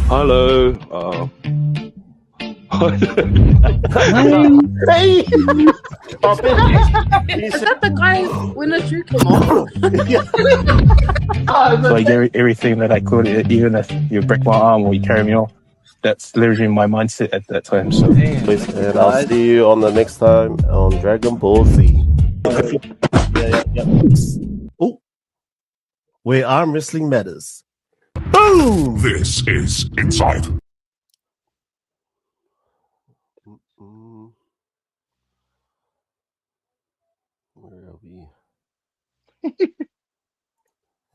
Hello. Hey! Oh, Ben, Is that the guy when the shoe came off? yeah. Like everything that I could, even if you break my arm or you carry me off, that's literally my mindset at that time. So, And I'll see you on the next time on Dragon Ball Z. Yeah. Oh, where arm wrestling matters. Boom! This is Inside. Where are we?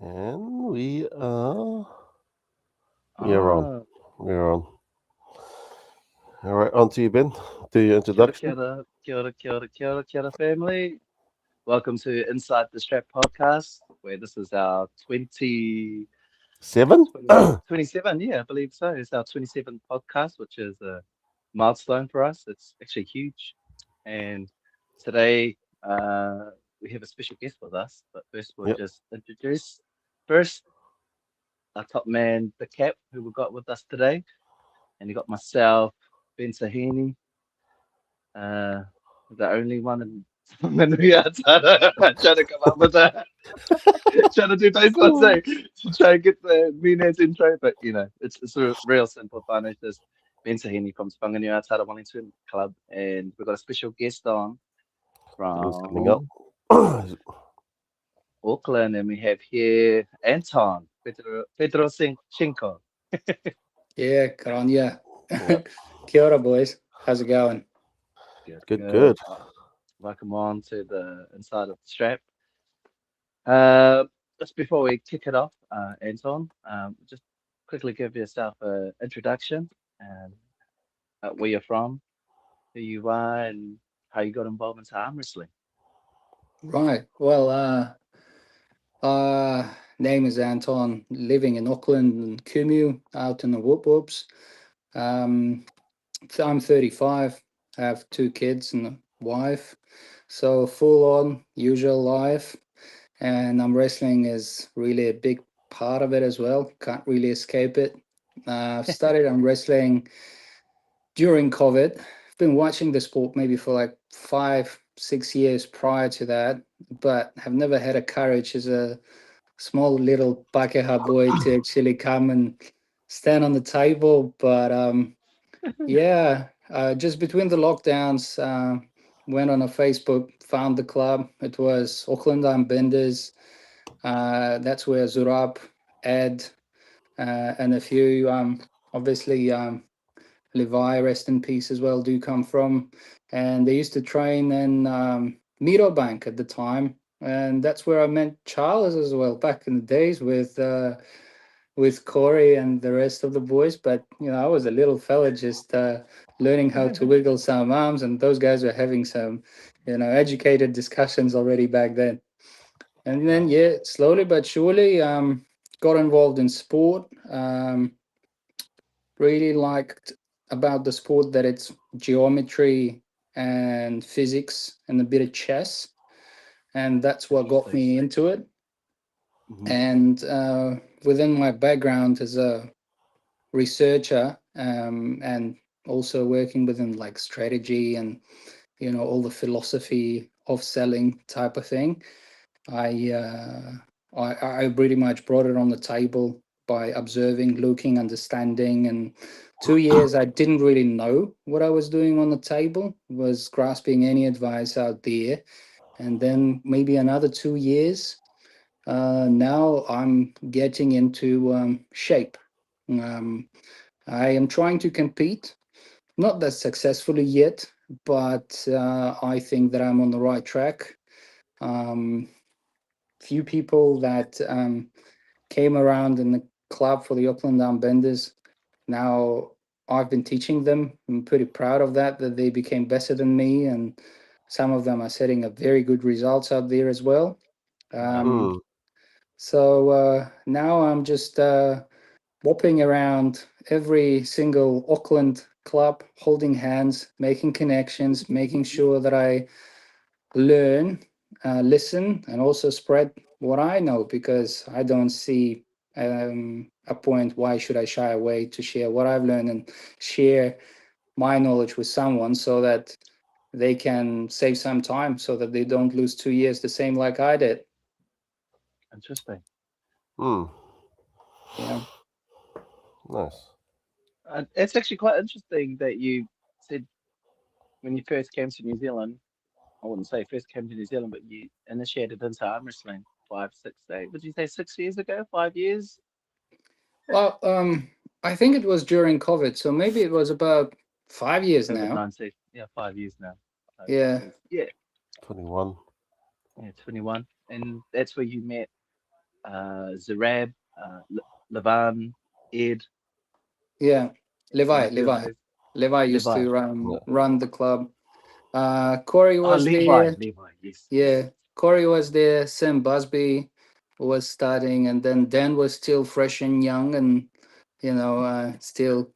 And we are on. We're on. All right, on to you, Ben. Do your introduction. Kia ora, family. Welcome to Inside the Strap podcast, where this is our 7? 27, yeah, I believe so. It's our 27th podcast, which is a milestone for us. It's actually huge. And today we have a special guest with us. But first, we'll just introduce first our top man, the Cap, who we got with us today. And you got myself, Ben Sahini, the only one in Te-Whanganui-a-Tara. Trying to come up with that. Trying to do those ones, to try and get the Mina's intro, but it's a real simple fun. It's just Ben Sahini from Te-Whanganui-a-Tara Wellington Club, and we've got a special guest on Coming up. from Auckland, and we have here Anton Pedroshenko. Yeah, Karanya. Kia ora, boys. How's it going? Good. Welcome on to the Inside of the Strap. Just before we kick it off, Anton, just quickly give yourself an introduction and where you're from, who you are, and how you got involved into arm wrestling. Right. Well, name is Anton, living in Auckland and Kumu, out in the Whoop Whoops. I'm 35. I have 2 kids and a wife. So full on, usual life. And wrestling is really a big part of it as well. Can't really escape it. Started on wrestling during COVID. I've been watching the sport maybe for like 5-6 years prior to that, but have never had a courage as a small little Pakeha boy to actually come and stand on the table. But just between the lockdowns, went on a Facebook, found the club. It was Auckland Benders. That's where Zurab, Ed, and a few, obviously, Levi, rest in peace as well, do come from. And they used to train in Meadowbank at the time. And that's where I met Charles as well back in the days with Corey and the rest of the boys. But, I was a little fella just learning how to wiggle some arms. And those guys were having some, educated discussions already back then. And then, slowly but surely got involved in sport. Really liked about the sport that it's geometry and physics and a bit of chess. And that's what got me into it. And within my background as a researcher and also working within like strategy and, all the philosophy of selling type of thing, I pretty much brought it on the table by observing, looking, understanding. And 2 years, I didn't really know what I was doing on the table, was grasping any advice out there. And then maybe another 2 years, now I'm getting into shape. I am trying to compete, not that successfully yet, but I think that I'm on the right track. Few people that came around in the club for the Auckland Benders. Now I've been teaching them. I'm pretty proud of that they became better than me, and some of them are setting up very good results out there as well. So now I'm just whopping around every single Auckland club, holding hands, making connections, making sure that I learn, listen, and also spread what I know, because I don't see a a point, why should I shy away to share what I've learned and share my knowledge with someone so that they can save some time, so that they don't lose 2 years the same like I did. Interesting. Hmm. Yeah. Nice. It's actually quite interesting that you said when you first came to New Zealand, I wouldn't say first came to New Zealand, but you initiated into arm wrestling 5, 6, 8. Would you say 6 years ago? 5 years? Well, I think it was during COVID, so maybe it was about 5 years now. COVID-19. Yeah, 5 years now. Yeah. Yeah, 21. yeah, 21. And that's where you met Zarab, Levan, Ed, Yeah. and a Levi, few of Levi. those. Levi used Levi. to Yeah. run the club. Corey Oh, was Levi. there. Levi. Yes, yes. Yeah. Corey was there. Sam Busby was starting, and then Dan was still fresh and young, and still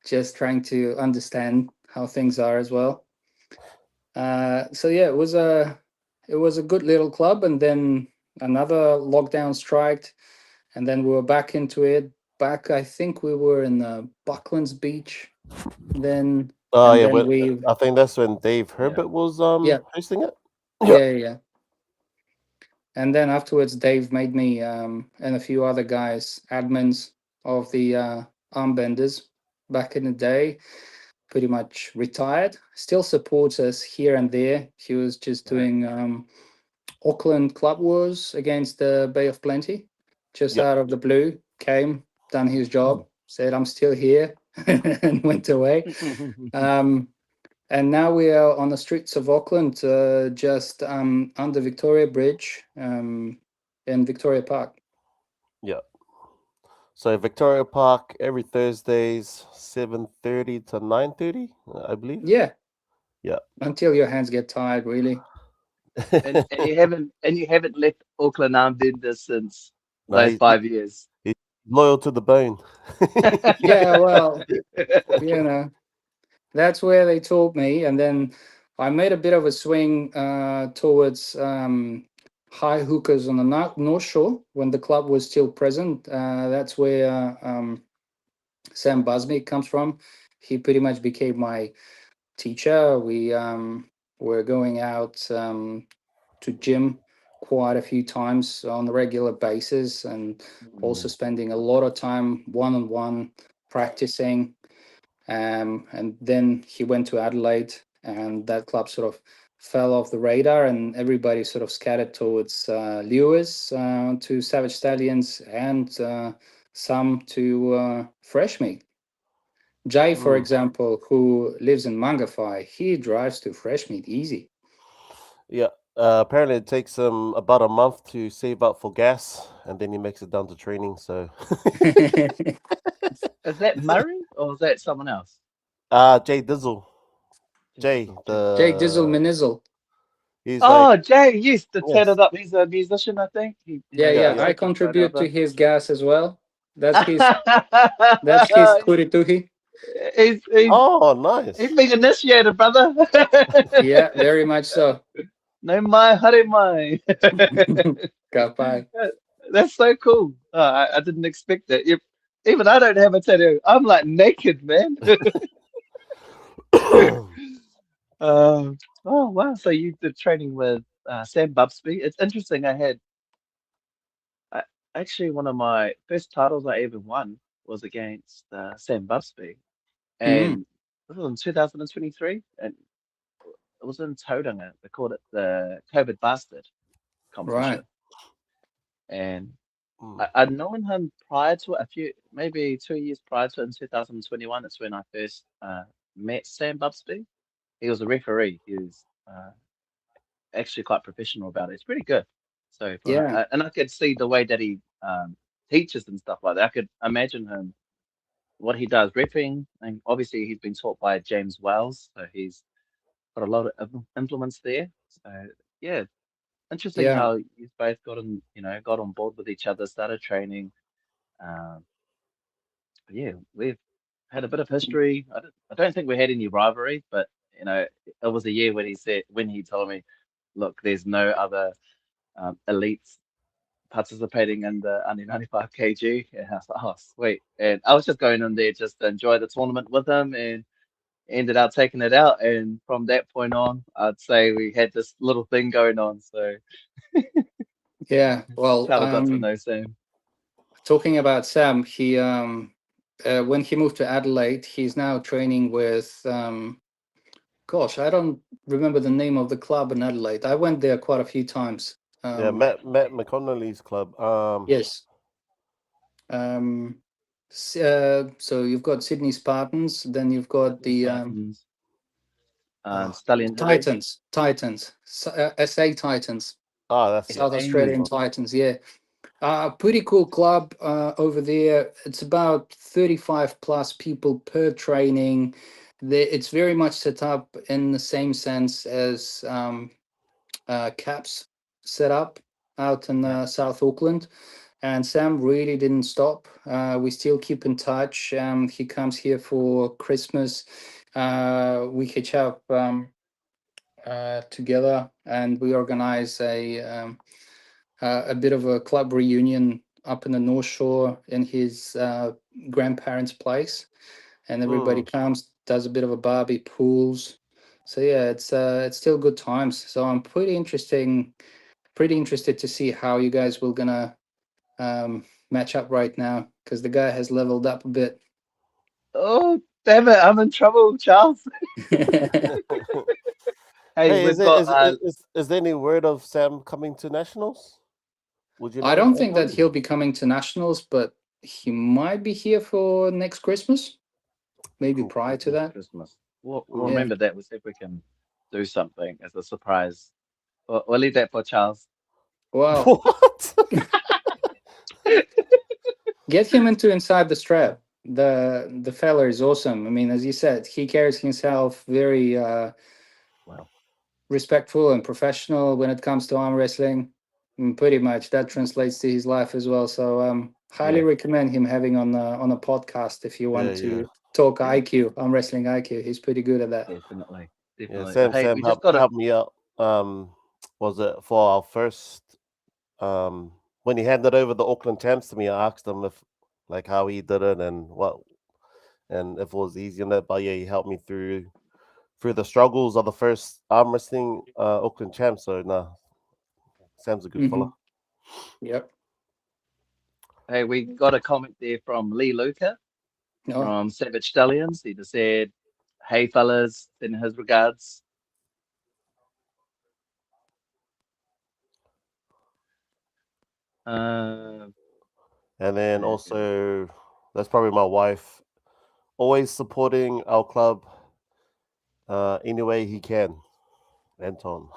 just trying to understand how things are as well. So yeah, it was a good little club, and then another lockdown striked, and then we were back into it. Back, I think we were in Bucklands Beach then, Oh and yeah, then well, we I think that's when Dave Yeah. Herbert was yeah hosting it. Yeah. yeah. And then afterwards, Dave made me and a few other guys admins of the armbenders back in the day. Pretty much retired. Still supports us here and there. He was just Right. doing Auckland Club Wars against the Bay of Plenty, just Yep. out of the blue. Came, done his job, said, "I'm still here," and went away. Um, and now we are on the streets of Auckland, just under Victoria Bridge, in Victoria Park. Yeah. So Victoria Park every Thursdays, 7:30 to 9:30, I believe. Yeah, Yeah. until your hands get tired, really. And you haven't left Auckland Armbender since No, those 5 years. he's loyal to the bone. Yeah, well, you know, that's where they taught me. And then I made a bit of a swing towards high hookers on the North Shore when the club was still present. That's where Sam Busby comes from. He pretty much became my teacher. We were going out to gym quite a few times on a regular basis, and also spending a lot of time one on one practicing. And then he went to Adelaide, and that club sort of fell off the radar, and everybody sort of scattered towards Lewis, to Savage Stallions, and some to Fresh Meat. Jay, for Mm. example, who lives in Mangawhai, he drives to Fresh Meat easy. Yeah. Apparently, it takes him about a month to save up for gas, and then he makes it down to training. So, Is that Murray or is that someone else? Jay Dizzle, Jay Jay, Dizzle, Jay. Jay Dizzle the Minizzle. he's like Oh, Jay, yes, the yes, tatted up. He's a musician, I think. He Yeah, made yeah, a yeah. yeah. I TikTok photo of contribute to him. his gas as well. That's his kurituhi. he's Oh, he's nice. been initiated, brother. Yeah, very much so. No mai, hare mai. Kapai. That's so cool. I didn't expect that. Even I don't have a tattoo. I'm like naked, man. Oh wow! So you did training with Sam Bubsby. It's interesting. I, actually one of my first titles I ever won was against Sam Bubsby, Mm, and this was in 2023, and it was in Tauranga. They called it the COVID Bastard right. competition, and Mm. I'd known him prior to it, maybe 2 years prior to it in 2021. That's when I first met Sam Bubsby. He was a referee. He was actually quite professional about it. It's pretty good. So Yeah, and I could see the way that he teaches and stuff like that. I could imagine him what he does riffing, and obviously he's been taught by James Wells, so he's got a lot of influence there. So yeah, interesting yeah. how you both got on board with each other, started training. Um, but yeah, we've had a bit of history. I don't think we had any rivalry, but it was a year when he told me, "Look, there's no other elites participating in the under 95 kg, and I was like, oh sweet. And I was just going in there just to enjoy the tournament with him, and ended up taking it out. And from that point on, I'd say we had this little thing going on. So Yeah. Well, Charlie got to know Sam. talking about Sam, he when he moved to Adelaide, he's now training with gosh, I don't remember the name of the club in Adelaide. I went there quite a few times. Yeah, Matt McConnelly's club. Yes. So you've got Sydney Spartans, then you've got the Spartans, Stallion Hills. Titans, SA Titans, that's it. South Australian Titans. Yeah, pretty cool club over there. It's about 35 plus people per training. It's very much set up in the same sense as CAPS set up out in South Auckland. And Sam really didn't stop. We still keep in touch. He comes here for Christmas. We catch up together, and we organize a bit of a club reunion up in the North Shore in his grandparents' place, and everybody comes, does a bit of a barbie, pools. So yeah, it's still good times. So I'm pretty interested to see how you guys will gonna match up right now, because the guy has leveled up a bit. Oh, damn it, I'm in trouble, Charles. Hey, Hey, we've got is there any word of Sam coming to nationals? Would you know? I don't think that Anton? he'll be coming to nationals, but he might be here for next Christmas, maybe prior to that. Christmas. We'll Yeah. remember that. We'll see if we can do something as a surprise. We'll leave that for Charles. Well, What? get him into Inside the Strap. The fella is awesome. I mean, as you said, he carries himself very respectful and professional when it comes to arm wrestling. And pretty much that translates to his life as well. So highly recommend him having on a podcast if you want to talk IQ, arm wrestling IQ. He's pretty good at that. Definitely. Yeah, But hey, Sam we just got helped me out. Was it for our first when he handed over the Auckland champs to me? I asked him if like how he did it and if it was easy and that. But yeah, he helped me through the struggles of the first arm wrestling Auckland champs. So Sam's a good fella. Yep. Hey, we got a comment there from Lee Luca from Savage Stallions. He just said, "Hey fellas," in his regards. And then also, that's probably my wife, always supporting our club any way he can. Anton.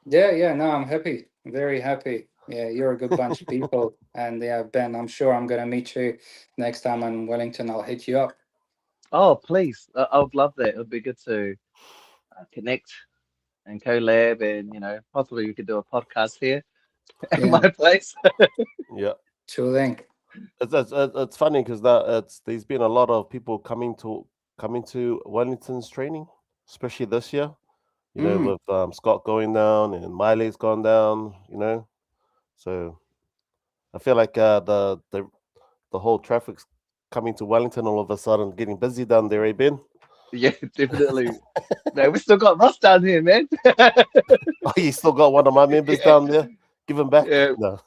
Yeah, no, I'm happy. Very happy. Yeah, you're a good bunch of people. And yeah, Ben, I'm sure I'm going to meet you next time I'm in Wellington. I'll hit you up. Oh, please. I would love that. It would be good to connect and collab, and possibly we could do a podcast here at my place. Yeah. Sure thing. It's funny because there's been a lot of people coming to Wellington's training, especially this year. With Scott going down and Miley's gone down. So I feel like the whole traffic's coming to Wellington all of a sudden, getting busy down there, eh, Ben? Yeah, definitely. Man, we still got Ross down here, man. Oh, you still got one of my members down there? Give him back? Yeah. No.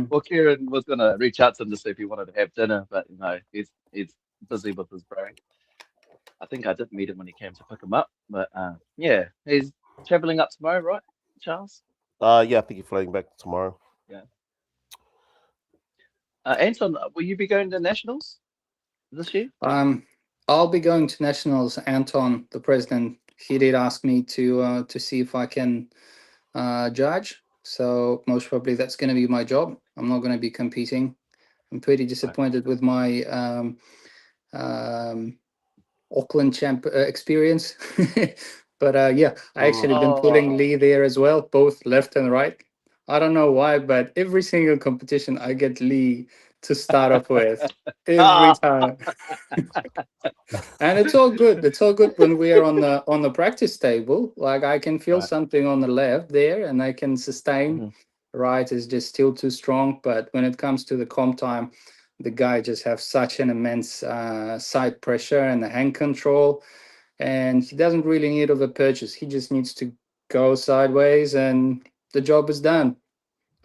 Well, Kieran was going to reach out to him to see if he wanted to have dinner, but he's busy with his brain. I think I did meet him when he came to pick him up, but yeah, he's traveling up tomorrow, right, Charles? Yeah, I think he's flying back tomorrow. Yeah. Anton, will you be going to nationals this year? I'll be going to nationals. Anton, the president, he did ask me to see if I can judge. So most probably that's going to be my job. I'm not going to be competing. I'm pretty disappointed with my Auckland champ experience. But yeah, I actually been pulling Lee there as well, both left and right. I don't know why, but every single competition I get Lee to start off with every time. And it's all good. It's all good when we are on the practice table. Like I can feel something on the left there, and I can sustain. right is just still too strong. But when it comes to the comp time, the guy just have such an immense side pressure and the hand control, and he doesn't really need of a purchase. He just needs to go sideways, and the job is done.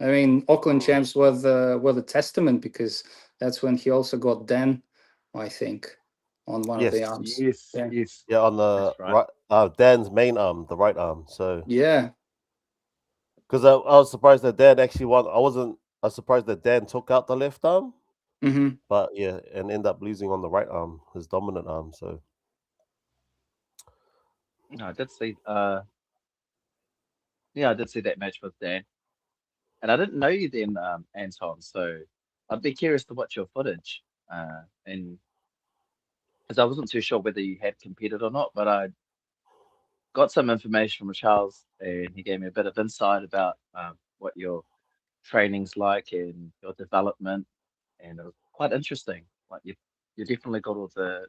I mean, Auckland Mm. champs were the testament, because that's when he also got Dan, I think, on one of the Yes. arms. Yes, Yeah, yes, Yeah, on the that's right. right, Dan's main arm, the right arm. So, yeah. because I was surprised that Dan actually won. I was surprised that Dan took out the left arm, Hmm. but yeah, and end up losing on the right arm, his dominant arm. So, No, I did see. Yeah, I did see that match with Dan, and I didn't know you then, Anton. So I'd be curious to watch your footage, and because I wasn't too sure whether you had competed or not, but I got some information from Charles, and he gave me a bit of insight about what your training's like and your development, and it was quite interesting. Like you definitely got all the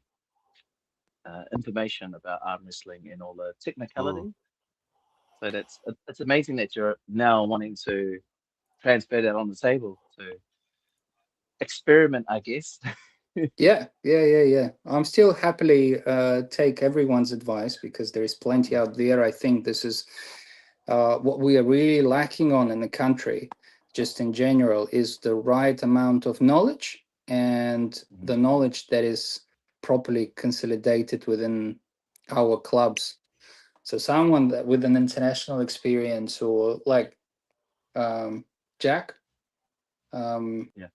information about arm wrestling and all the mm, technicality. So it's amazing that you're now wanting to transfer that on the table to experiment, I guess. Yeah. I'm still happily take everyone's advice, because there is plenty out there. I think this is what we are really lacking on in the country, just in general, is the right amount of knowledge, and Mhm. the knowledge that is properly consolidated within our clubs. So someone that with an international experience, or like um, Jack, um, Yeah.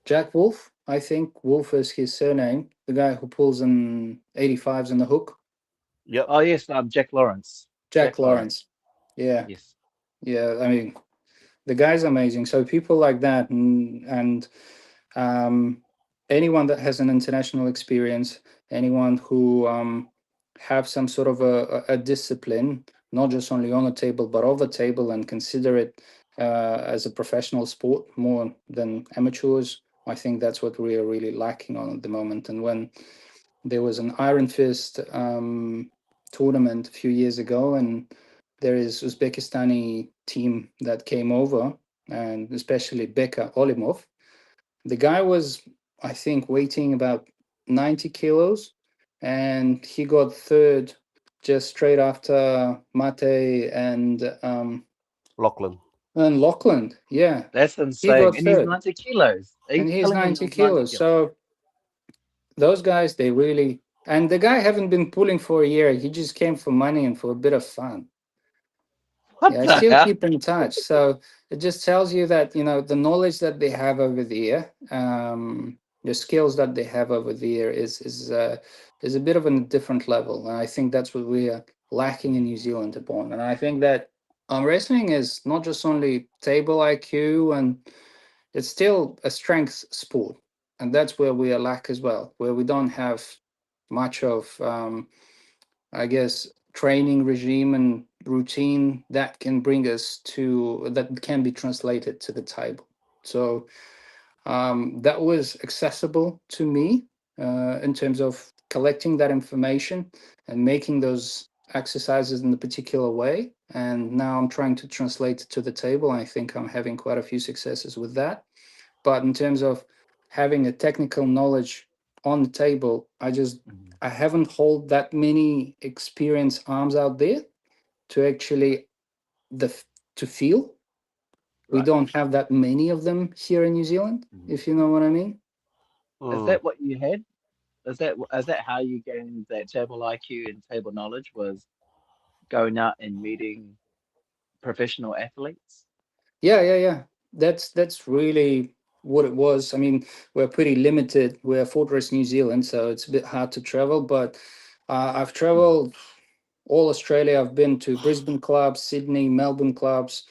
Jack Wolf, I think Wolf is his surname, the guy who pulls in 85s in the hook. yep, Oh yes, Jack Lawrence. Jack Jack Lawrence. Lawrence. Yeah, Yes. yeah. I mean, the guy's amazing. So people like that, and um, anyone that has an international experience, anyone who have some sort of a discipline, not just only on the table but off the table, and consider it as a professional sport more than amateurs. I think that's what we are really lacking on at the moment. And when there was an Iron Fist tournament a few years ago, and there is Uzbekistani team that came over, and especially Beka Olimov. The guy was, I think, weighing about 90 kilos, and he got third just straight after Mate and Lachlan. Yeah, That's he insane. got And he's third, 90 kilos. Are you and he's telling me he 90 was 90 kilos. kilos? So those guys, they really, and the guy haven't been pulling for a year. He just came for money and for a bit of fun. What Yeah, I the still hell? keep in touch. So it just tells you that, the knowledge that they have over there, the skills that they have over there is a bit of a different level. And I think that's what we are lacking in New Zealand upon. And I think that wrestling is not just only table IQ, and it's still a strength sport. And that's where we are lack as well, where we don't have much of I guess, training regime and routine that can bring us to that can be translated to the table. So that was accessible to me in terms of collecting that information and making those exercises in a particular way. And now I'm trying to translate it to the table. I think I'm having quite a few successes with that. But in terms of having a technical knowledge on the table, Mhm. I haven't hold that many experienced arms out there to actually the to feel. We Right. don't have that many of them here in New Zealand, Mhm. if you know what I mean. Is mm. that what you had? Is that how you gained that table IQ and table knowledge was going out and meeting professional athletes? Yeah. That's really what it was. I mean, we're pretty limited. We're Fortress New Zealand, so it's a bit hard to travel. But I've Mhm. traveled all Australia. I've been to Brisbane clubs, Sydney, Melbourne clubs,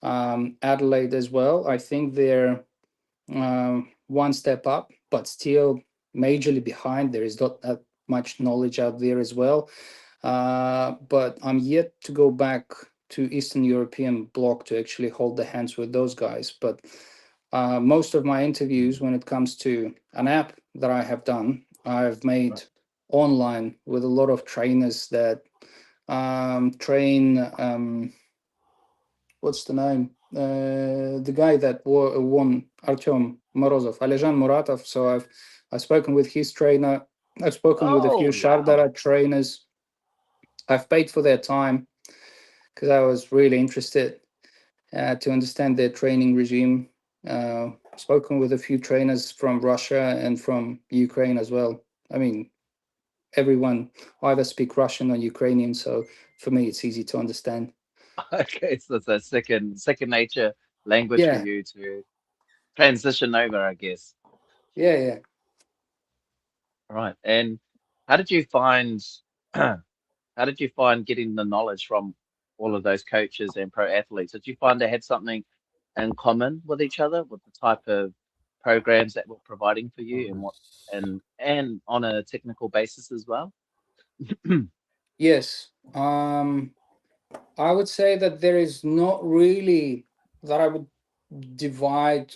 Adelaide as well. I think they're one step up, but still majorly behind. There is not that much knowledge out there as well. But I'm yet to go back to Eastern European bloc to actually hold the hands with those guys. But most of my interviews, when it comes to an app that I have done, I've Right. made online with a lot of trainers that train. What's the name? the guy that won, Artyom Morozov, Alejan Muratov. So I've spoken with his trainer. I've spoken with a few Oh, wow. Shardara trainers. I've paid for their time because I was really interested to understand their training regime. Spoken with a few trainers from Russia and from Ukraine as well. I mean, everyone either speak Russian or Ukrainian, so for me it's easy to understand. Okay, so it's a second nature language for Yeah, you to transition over, I guess. yeah, yeah. Right. And how did you find how did you find getting the knowledge from all of those coaches and pro athletes? Did you find they had something in common with each other, with the type of programs that were providing for you and what and on a technical basis as well? Yes. I would say that there is not really that I would divide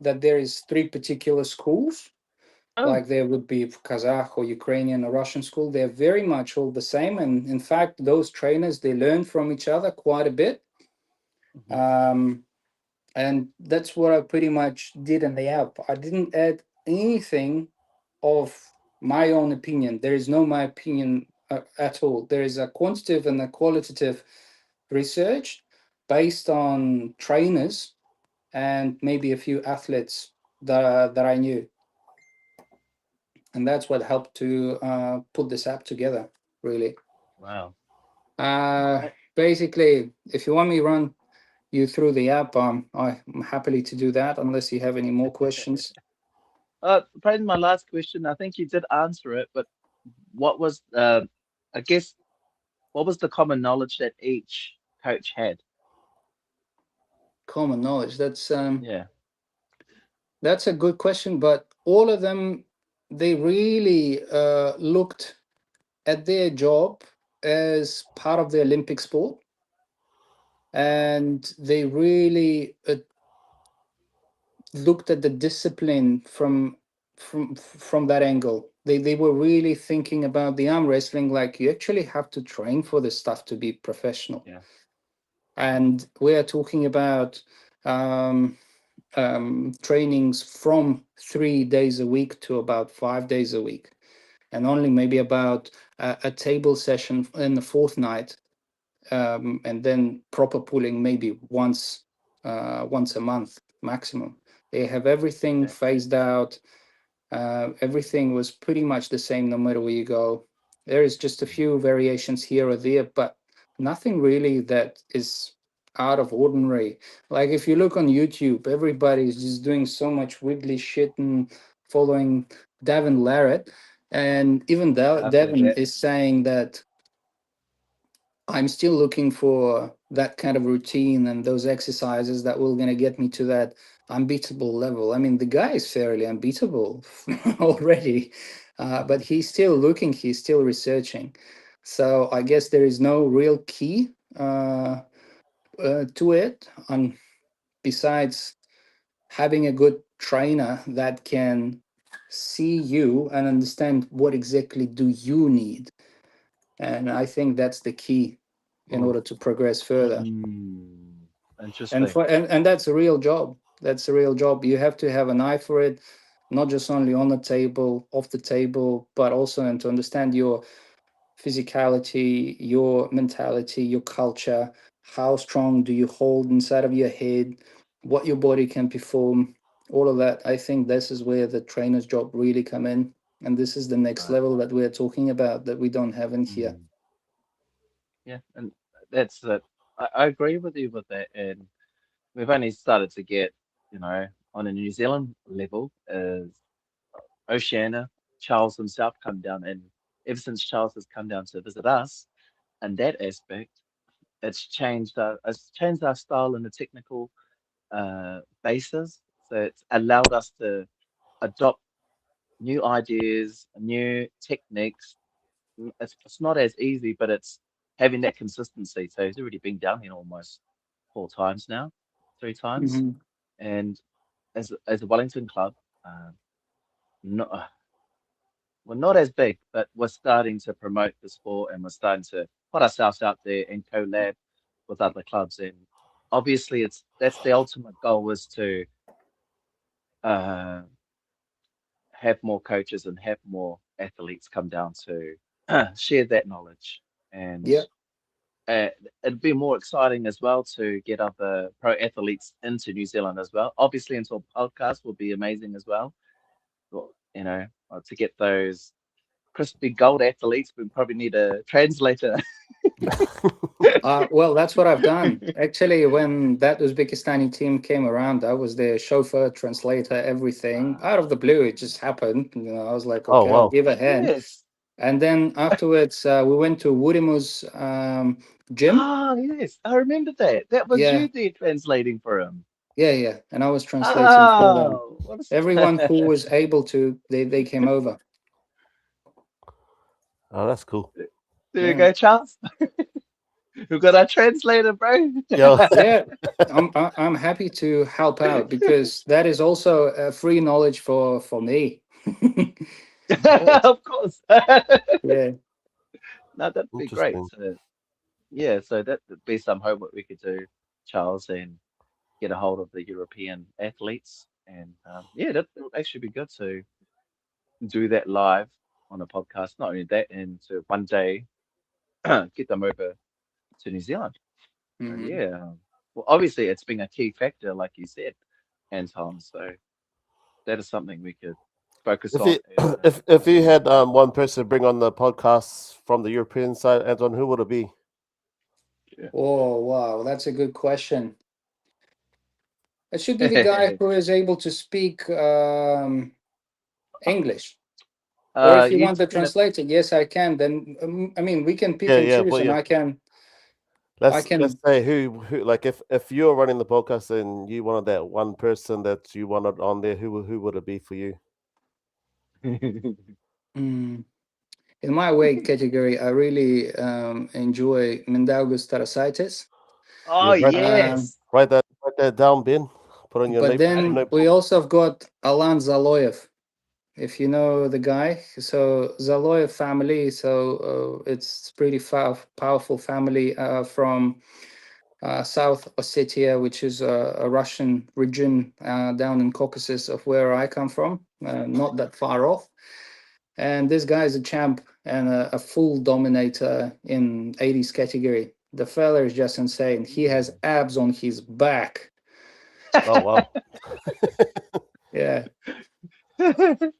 that there is three particular schools, Oh. like there would be Kazakh or Ukrainian or Russian school. They're very much all the same. And in fact, those trainers, they learn from each other quite a bit. Mhm. Um, and that's what I pretty much did in the app. I didn't add anything of my own opinion. There is no my opinion at all. There is a quantitative and a qualitative research based on trainers and maybe a few athletes that I knew, and that's what helped to put this app together. Really, Wow. basically, if you want me to run you through the app, I'm happily to do that. Unless you have any more questions. Probably my last question. I think you did answer it, but what was I guess what was the common knowledge that each coach had? Common knowledge. Yeah. That's a good question, but all of them, they really looked at their job as part of the Olympic sport, and they really looked at the discipline from that angle. They were really thinking about the arm wrestling, like you actually have to train for this stuff to be professional. Yeah. And we are talking about um, trainings from 3 days a week to about 5 days a week, and only maybe about a table session in the fortnight, and then proper pulling maybe once a month maximum. They have everything Exactly. phased out. Everything was pretty much the same no matter where you go. There is just a Mm. few variations here or there, but nothing really that is out of ordinary. Like if you look on YouTube, everybody's just doing so much wiggly shit and following Davin Larrett. And even I've heard Devin that. is saying that I'm still looking for that kind of routine and those exercises that will gonna get me to that unbeatable level. I mean, the guy is fairly unbeatable already, but he's still looking, he's still researching. So I guess there is no real key to it, and besides having a good trainer that can see you and understand what exactly do you need. And I think that's the key in Mm. order to progress further. Mm. And Interesting. and that's a real job. That's a real job. You have to have an eye for it, not just only on the table, off the table, but also and to understand your physicality, your mentality, your culture. How strong do you hold inside of your head? What your body can perform. All of that. I think this is where the trainer's job really come in. And this is the next Right. level that we're talking about that we don't have in here. Mm. Yeah, and that's it. I agree with you with that, and we've only started to get, on a New Zealand level, is Oceania, Charles himself come down, and ever since Charles has come down to visit us, and that aspect, it's changed our style in the technical basis. So it's allowed us to adopt new ideas, new techniques. It's not as easy, but it's having that consistency. So he's already been down here almost 4 times now, 3 times, Mhm. and as a Wellington club, um, not we're not as big, but we're starting to promote the sport and we're starting to put ourselves out there and collab with other clubs. And obviously that's the ultimate goal, is to uh, have more coaches and have more athletes come down to share that knowledge. And Yeah. uh, it'd be more exciting as well to get other pro athletes into New Zealand as well. Obviously, into a podcast would be amazing as well. Well, to get those crispy gold athletes, we probably need a translator. Well, that's what I've done. Actually, when that Uzbekistani team came around, I was their chauffeur, translator, everything. Out of the blue, it just happened. I was like, Oh okay, I'll wow. give a hand. Yes. And then afterwards, we went to Wurimu's gym. Ah, yes. I remember that. That was Yeah, you there translating for him. yeah. And I was translating for them. Oh, Everyone who was able to, they came over. Oh, that's cool. there you Yeah. go, Charles. We've got our translator, bro. Yo, Yeah, I'm happy to help out because that is also free knowledge for me. Of course. Yeah. No, that'd be great. interesting. So, yeah, so that'd be some homework we could do, Charles, and get a hold of the European athletes. And yeah, that would actually be good to do that live on a podcast. Not only that, and to one day get them over to New Zealand. So Mhm. yeah, well, obviously it's been a key factor, like you said, Anton. So that is something we could focus If on you as if you had one person bring on the podcast from the European side, Anton, who would it be? Oh, wow, that's a good question. It should be the guy a who is able to speak English. Or if you you want the talking translator, yes, I can. Then I mean, we can pick Yeah, and yeah, choose, but and yeah. I Let's can. say who like if you're running the podcast and you wanted that one person that you wanted on there, who would it be for you? about? Mm, in my weight category, I really enjoy Mindaugas Tarasaitis. Oh You Um, yes. write that down, Ben. Put on your but then we notebook. also have got Alan Zaloyev, if you know the guy. So Zaloyev family. So it's pretty powerful family from South Ossetia, which is a Russian region down in Caucasus of where I come from, not that far off. And this guy is a champ and a full dominator in 80s category. The fella is just insane. He has abs on his back. Oh wow. Yeah.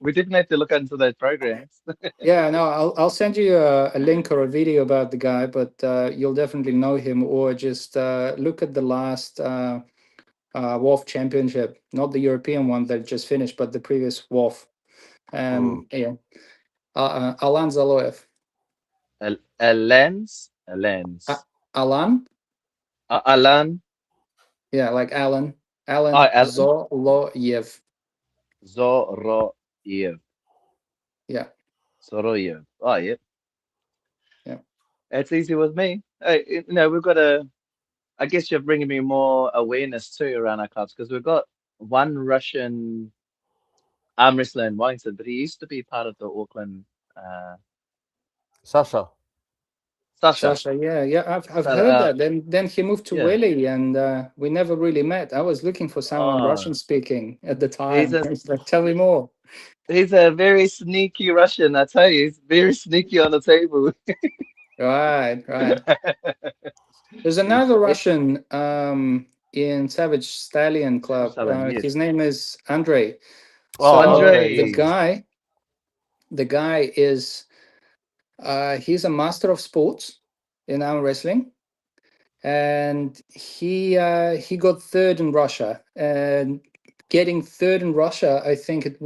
We didn't have to look into those programs. Yeah, no, I'll send you a link or a video about the guy, but you'll definitely know him, or just look at the last WOF championship, not the European one that just finished, but the previous WOF. Mm. Yeah, Alan Zaloyev. A lens, a lens. Alan, Alan, yeah, like Alan, oh, Alan Alan Zoloyev. Zoroyev, Yeah, Zoroyev. Oh, yeah, yeah. that's easy with me. Hey, we've got I guess you're bringing me more awareness too around our clubs, because we've got one Russian arm wrestler in Wellington, but he used to be part of the Auckland. Uh, Sasha. Sasha. Sasha, yeah. I've So, heard that. Then he moved to yeah. Welly, and we never really met. I was looking for someone Oh, Russian speaking at the he's time. a It's like, tell me more. he's a very sneaky Russian. I tell you, he's very sneaky on the table. Right. There's He's another Russian in Savage Stallion Club. Salem, His yes. name is Andrei. Oh, So Andre. the Andre. Yes. guy is he's a master of sports in arm wrestling, and he got third in Russia. And getting third in Russia, I think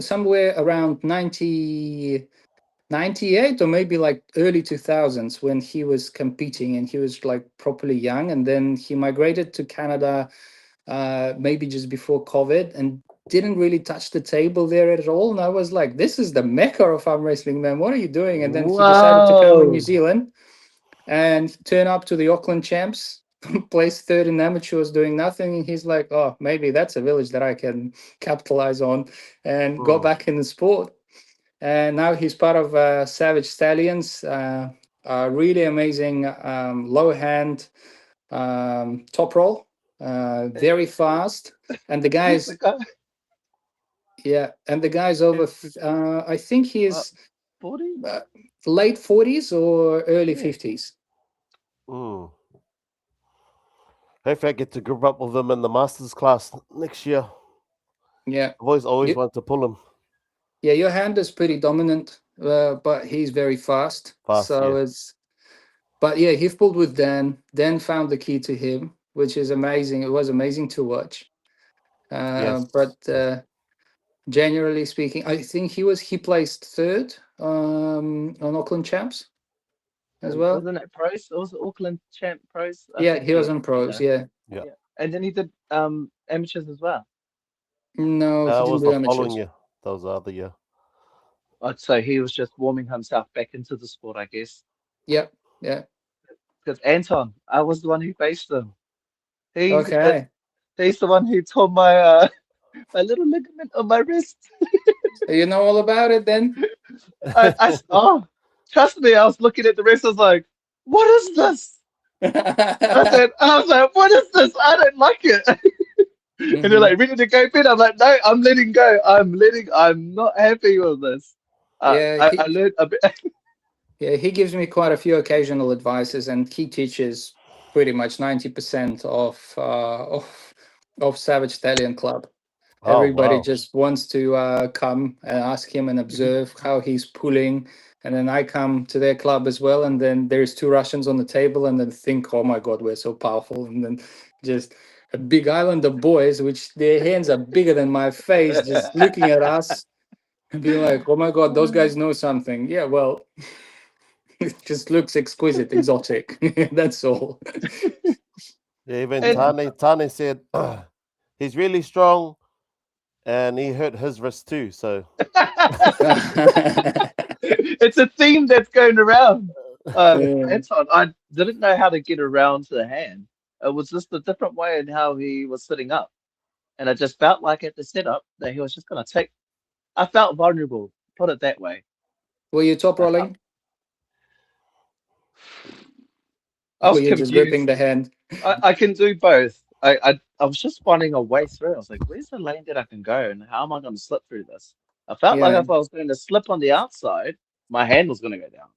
somewhere around 98 or maybe like early 2000s when he was competing and he was like properly young, and then he migrated to Canada maybe just before COVID, and didn't really touch the table there at all. And I was like, this is the mecca of arm wrestling, man. What are you doing? And then he decided to come in New Whoa. Zealand and turn up to the Auckland champs, placed third in amateurs, doing nothing. And he's like, oh, maybe that's a village that I can capitalize on and go Mm. back in the sport. And now he's part of Savage Stallions, a really amazing low hand top roll, very fast, and the The guy's guy, and the guy's over. I think uh, he's 40? late 40s or early Yeah. 50s. Mm. Hopefully, I get to group up with him in the masters class next year. Yeah, I've always you, wanted to pull him yeah, your hand is pretty dominant, but he's very fast. fast. So Yeah. but yeah, he pulled with Dan. Dan found the key to him, which is amazing. It was amazing to watch. Yes. But Yes. generally speaking, I think he placed third on Auckland Champs as well. Wasn't it pros? It was Auckland Champ pros. I Yeah, think he was on pros. Yeah, Yeah. yeah. And then he did amateurs as well. no, he That didn't was do the following amateurs. year. That was the other year. So he was just warming himself back into the sport, I guess. Yep, yeah. Because Anton, I was the one who faced him. He's Okay, he's the one who tore my my little ligament on my wrist. so you know all about it then. Oh, trust me, I was looking at the wrist. I was like, what is this? I was like, what is this? I don't like it. And they're Mhm. like, ready to go, Ben? I'm like, no, I'm letting go. I'm not happy with this. Yeah, I learned a bit. yeah, he gives me quite a few occasional advices, and he teaches pretty much 90% of Savage Stallion Club. Oh Everybody wow. just wants to come and ask him and observe how he's pulling. And then I come to their club as well. And then there's two Russians on the table and then think, oh my God, we're so powerful. And then just a big island of boys, which their hands are bigger than my face, just looking at us and being like, oh my God, those guys know something. Yeah, well, it just looks exquisite, exotic. That's all. Yeah, even And Tane said he's really strong, and he hurt his wrist too. So it's a theme that's going around. Yeah. Anton, I didn't know how to get around the hand. It was just a different way in how he was sitting up. And I just felt like at the setup that he was just going to take. I felt vulnerable, put it that way. Were you top I felt, rolling? I Or was you just gripping confused. the hand? I can do both. I was just finding a way through. I was like, where's the lane that I can go and how am I going to slip through this? I felt like Yeah. if I was going to slip on the outside, my hand was going to go down.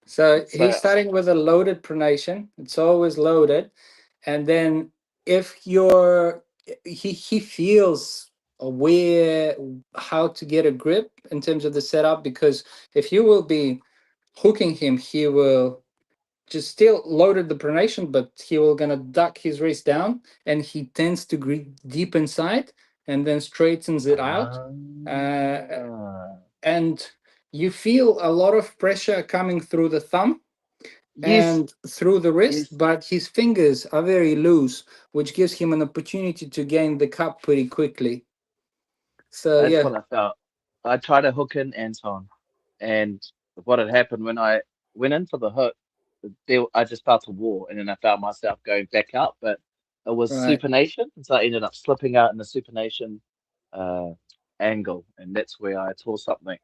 So he's So, starting with a loaded pronation. It's always loaded. And then if you're he feels aware how to get a grip in terms of the setup, because if you will be hooking him, he will just still loaded the pronation, but he will gonna duck his wrist down and he tends to grip deep inside and then straightens it out. And you feel a lot of pressure coming through the thumb yes, and through the wrist, yes, but his fingers are very loose, which gives him an opportunity to gain the cup pretty quickly. So that's yeah, what I felt. I tried to hook in Anton, and what had happened when I went in for the hook, I just felt a wall, and then I found myself going back out, but it was right, supination, and so I ended up slipping out in the supination uh, angle, and that's where I tore something.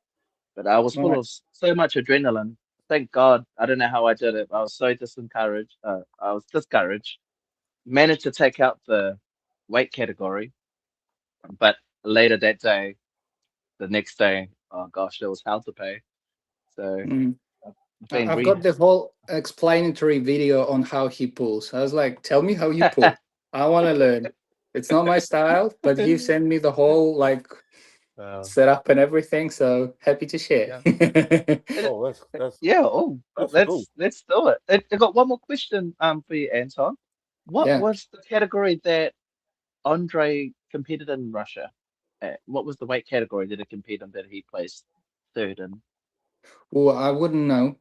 But I was full right. of so much adrenaline. Thank God, I don't know how I did it. I was so disencouraged. I was discouraged. Managed to take out the weight category, but later that day, the next day, oh gosh, there was hell to pay. So Mm. I've been I've got the whole explanatory video on how he pulls. I was like, tell me how you pull. I want to learn. It's not my style, but he sent me the whole like uh, setup and everything. So happy to share. yeah. oh, Yeah, oh, that's cool. let's do it. I got one more question for you, Anton. What Yeah. was the category that Andre competed in Russia? What was the weight category that he competed in that he placed third in? Well, I wouldn't know.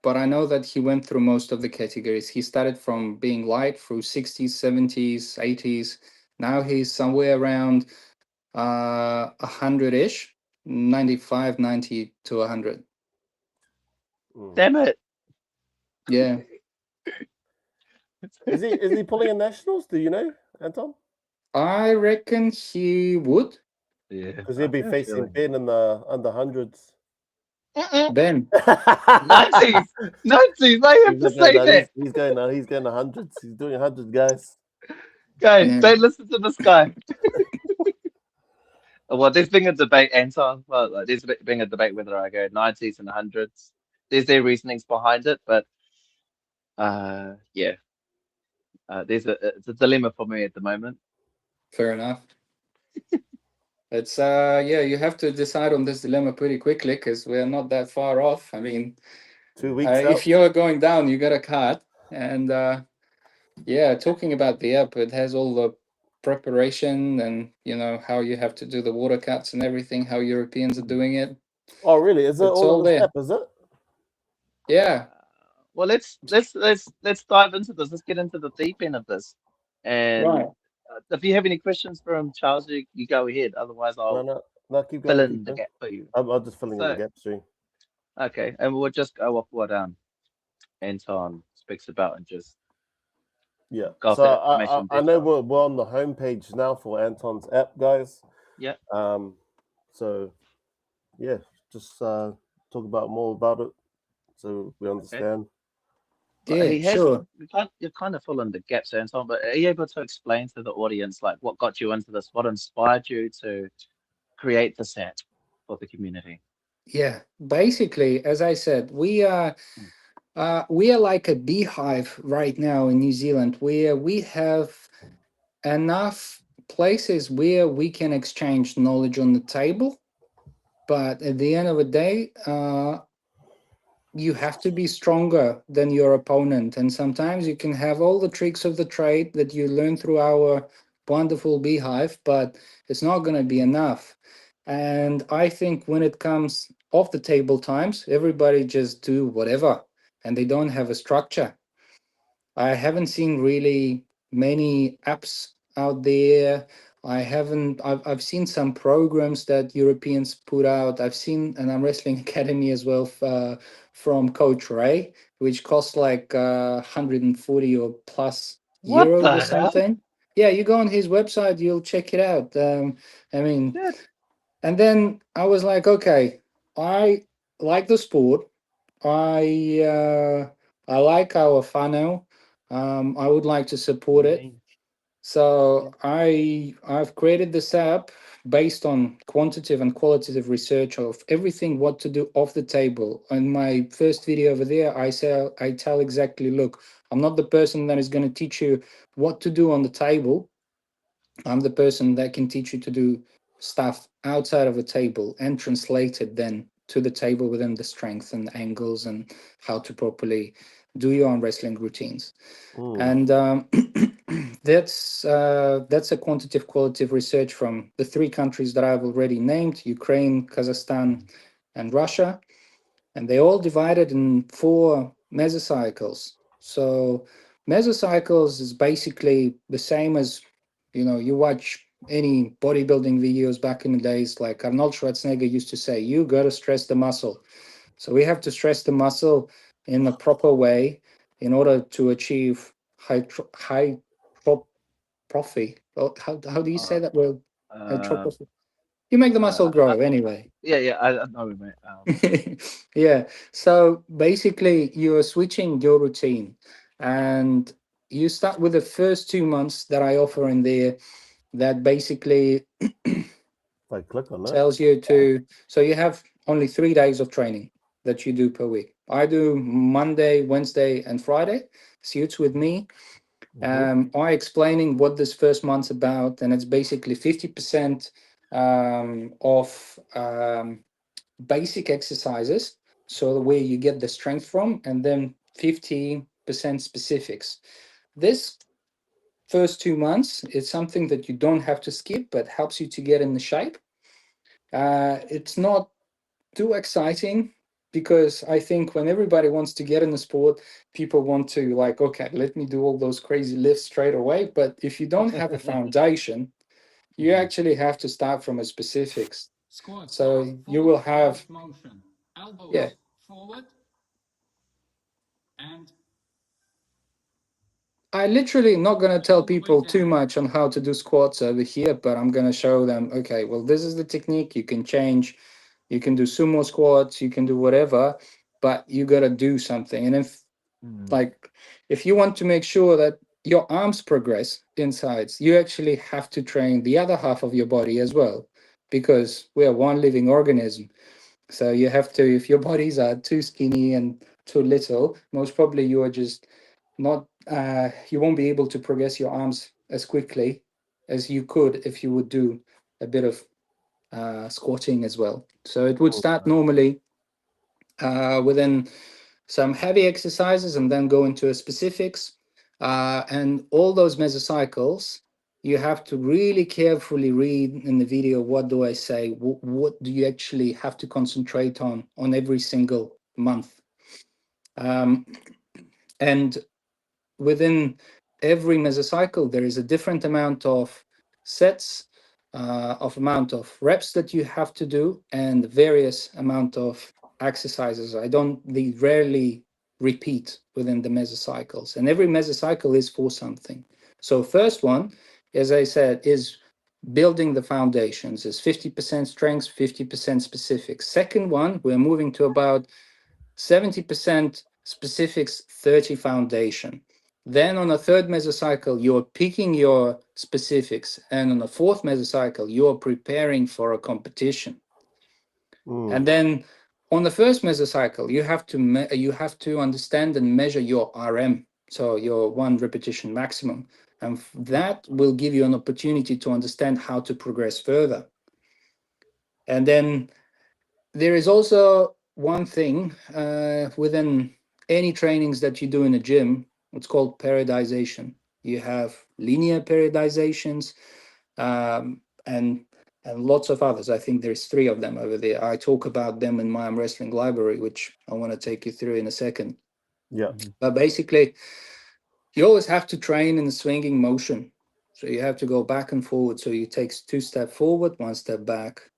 But I know that he went through most of the categories. He started from being light through 60s, 70s, 80s. Now he's somewhere around 100-ish, 95, 90 to 100. Mm. Damn it! Yeah. Is he pulling in nationals? Do you know, Anton? I reckon he would. Yeah, Because I he'll be have a facing feeling. Ben in the under hundreds. Ben. 90s, 90s. I have to He's going say now. that. He's going now. He's going 100s. He's doing 100, guys. Guys, Yeah, don't listen to this guy. Well, there's been a debate, Anton. Well, there's been a debate whether I go 90s and 100s. There's their reasonings behind it, but yeah, it's a dilemma for me at the moment. fair enough. It's yeah, you have to decide on this dilemma pretty quickly because we're not that far off. I mean, 2 weeks if out. you're going down, you got a cut. And yeah, talking about the app, it has all the preparation and how you have to do the water cuts and everything, how Europeans are doing it. Oh, really? Is it It's all all in this there. app? Is it? Yeah, Well, let's dive into this. Let's get into the deep end of this. right. And if you have any questions from Charles, you go ahead. Otherwise, No, I'll no, no. Keep fill going. in Keep the going. gap for you. I'm just filling in the So, gaps. See. okay, and we'll just go off what Anton speaks about and just Yeah. go off So that I information I know detail. we're on the homepage now for Anton's app, guys. Yeah. So yeah, just talk about more about it so we Okay. understand. But Yeah, he has sure. you're kind of filling the gaps, Anton. But are you able to explain to the audience like what got you into this? What inspired you to create this app for the community? Yeah, basically, as I said, Mm. we are like a beehive right now in New Zealand, where we have enough places where we can exchange knowledge on the table. But at the end of the day, you have to be stronger than your opponent. And sometimes you can have all the tricks of the trade that you learn through our wonderful beehive, but it's not going to be enough. And I think when it comes off the table times, everybody just do whatever and they don't have a structure. I haven't seen really many apps out there. I've seen some programs that Europeans put out. I've seen an arm wrestling academy as well from Coach Ray, which costs like 140 or plus What euros or the hell? something. Yeah, you go on his website, you'll check it out. I mean, Shit. and then I was like, okay, I like the sport. I like our funnel. I would like to support it. Man. So I've created this app based on quantitative and qualitative research of everything what to do off the table. In my first video over there, I tell exactly, look, I'm not the person that is going to teach you what to do on the table. I'm the person that can teach you to do stuff outside of a table and translate it then to the table within the strength and angles and how to properly do your own wrestling routines. Mm. And that's a quantitative qualitative research from the three countries that I've already named: Ukraine, Kazakhstan, and Russia, and they all divided in four mesocycles. So mesocycles is basically the same as you watch any bodybuilding videos back in the days, like Arnold Schwarzenegger used to say, you got to stress the muscle. So we have to stress the muscle in a proper way in order to achieve hypertrophy. How do you say Uh, that word? uh, Hypertrophy. You make the muscle uh, grow anyway. yeah, I know, mate. Yeah. So basically, you are switching your routine, and you start with the first 2 months that I offer in there. That basically If I click on that. tells you to. So you have only 3 days of training that you do per week. I do Monday, Wednesday, and Friday. Suits with me. Hmm. I explaining what this first month's about, and it's basically 50% of basic exercises, so where you get the strength from, and then 50% specifics. This first 2 months is something that you don't have to skip, but helps you to get in the shape. It's not too exciting because I think when everybody wants to get in the sport, people want to like, okay, let me do all those crazy lifts straight away. But if you don't have a foundation, you Mhm. actually have to start from a specifics. So you will have, yeah. I literally not going to tell people too much on how to do squats over here, but I'm going to show them, okay, well, this is the technique. You can change You can do sumo squats, you can do whatever, but you got to do something. And if you want to make sure that your arms progress insides, you actually have to train the other half of your body as well, because we are one living organism. So you have to, if your bodies are too skinny and too little, most probably you are just not, you won't be able to progress your arms as quickly as you could if you would do a bit of squatting as well. So it would start normally within some heavy exercises and then go into specifics. And all those mesocycles, you have to really carefully read in the video, what do I say? What do you actually have to concentrate on every single month? And within every mesocycle, there is a different amount of sets, of amount of reps that you have to do, and various amount of exercises. They rarely repeat within the mesocycles, and every mesocycle is for something. So first one, as I said, is building the foundations, is 50% strength, 50% specifics. Second one, we're moving to about 70% specifics, 30 foundation. Then on a third mesocycle, you're picking your specifics. And on the fourth mesocycle, you're preparing for a competition. And then on the first mesocycle, you have to understand and measure your RM, so your one repetition maximum. And that will give you an opportunity to understand how to progress further. And then there is also one thing within any trainings that you do in a gym. It's called periodization. You have linear periodizations, and lots of others. I think there's 3 of them over there. I talk about them in my arm wrestling library, which I want to take you through in a second. Yeah. But basically, you always have to train in the swinging motion. So you have to go back and forward. So you take 2 steps forward, 1 step back.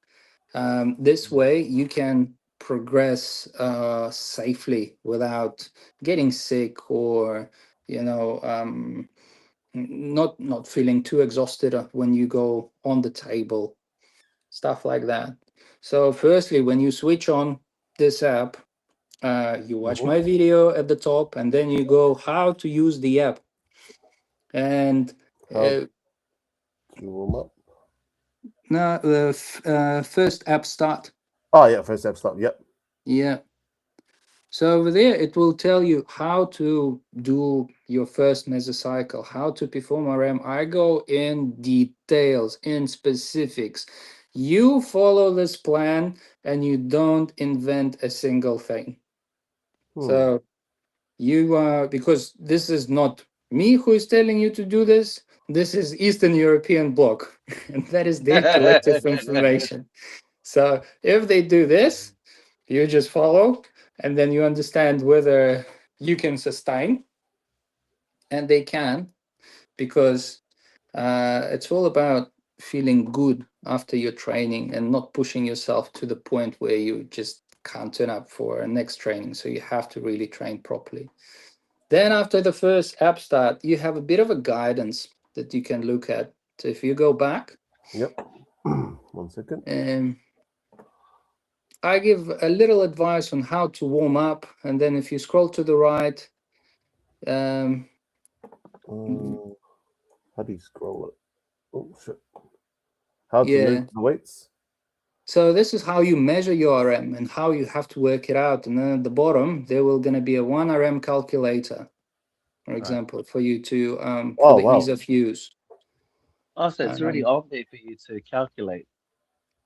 This way you can progress safely without getting sick, or not feeling too exhausted when you go on the table, stuff like that. So firstly, when you switch on this app, you watch my video at the top, and then you go how to use the app. And How to warm up? now the first app start. Oh yeah, first step start. Yep. Yeah. So over there, it will tell you how to do your first mesocycle, how to perform RM. I go in details, in specifics. You follow this plan and you don't invent a single thing. So you because this is not me who is telling you to do this. This is Eastern European bloc, and that is their collective information. So if they do this, you just follow, and then you understand whether you can sustain. And they can, because it's all about feeling good after your training and not pushing yourself to the point where you just can't turn up for a next training. So you have to really train properly. Then after the first app start, you have a bit of a guidance that you can look at. So if you go back, Yep. 1 second. I give a little advice on how to warm up, and then if you scroll to the right, how do you scroll it? Oh shit! How to yeah. move the weights? So this is how you measure your RM and how you have to work it out. And then at the bottom, there will going to be a 1 RM calculator, for example, for you to for the ease of use. Oh, so it's already on there for you to calculate.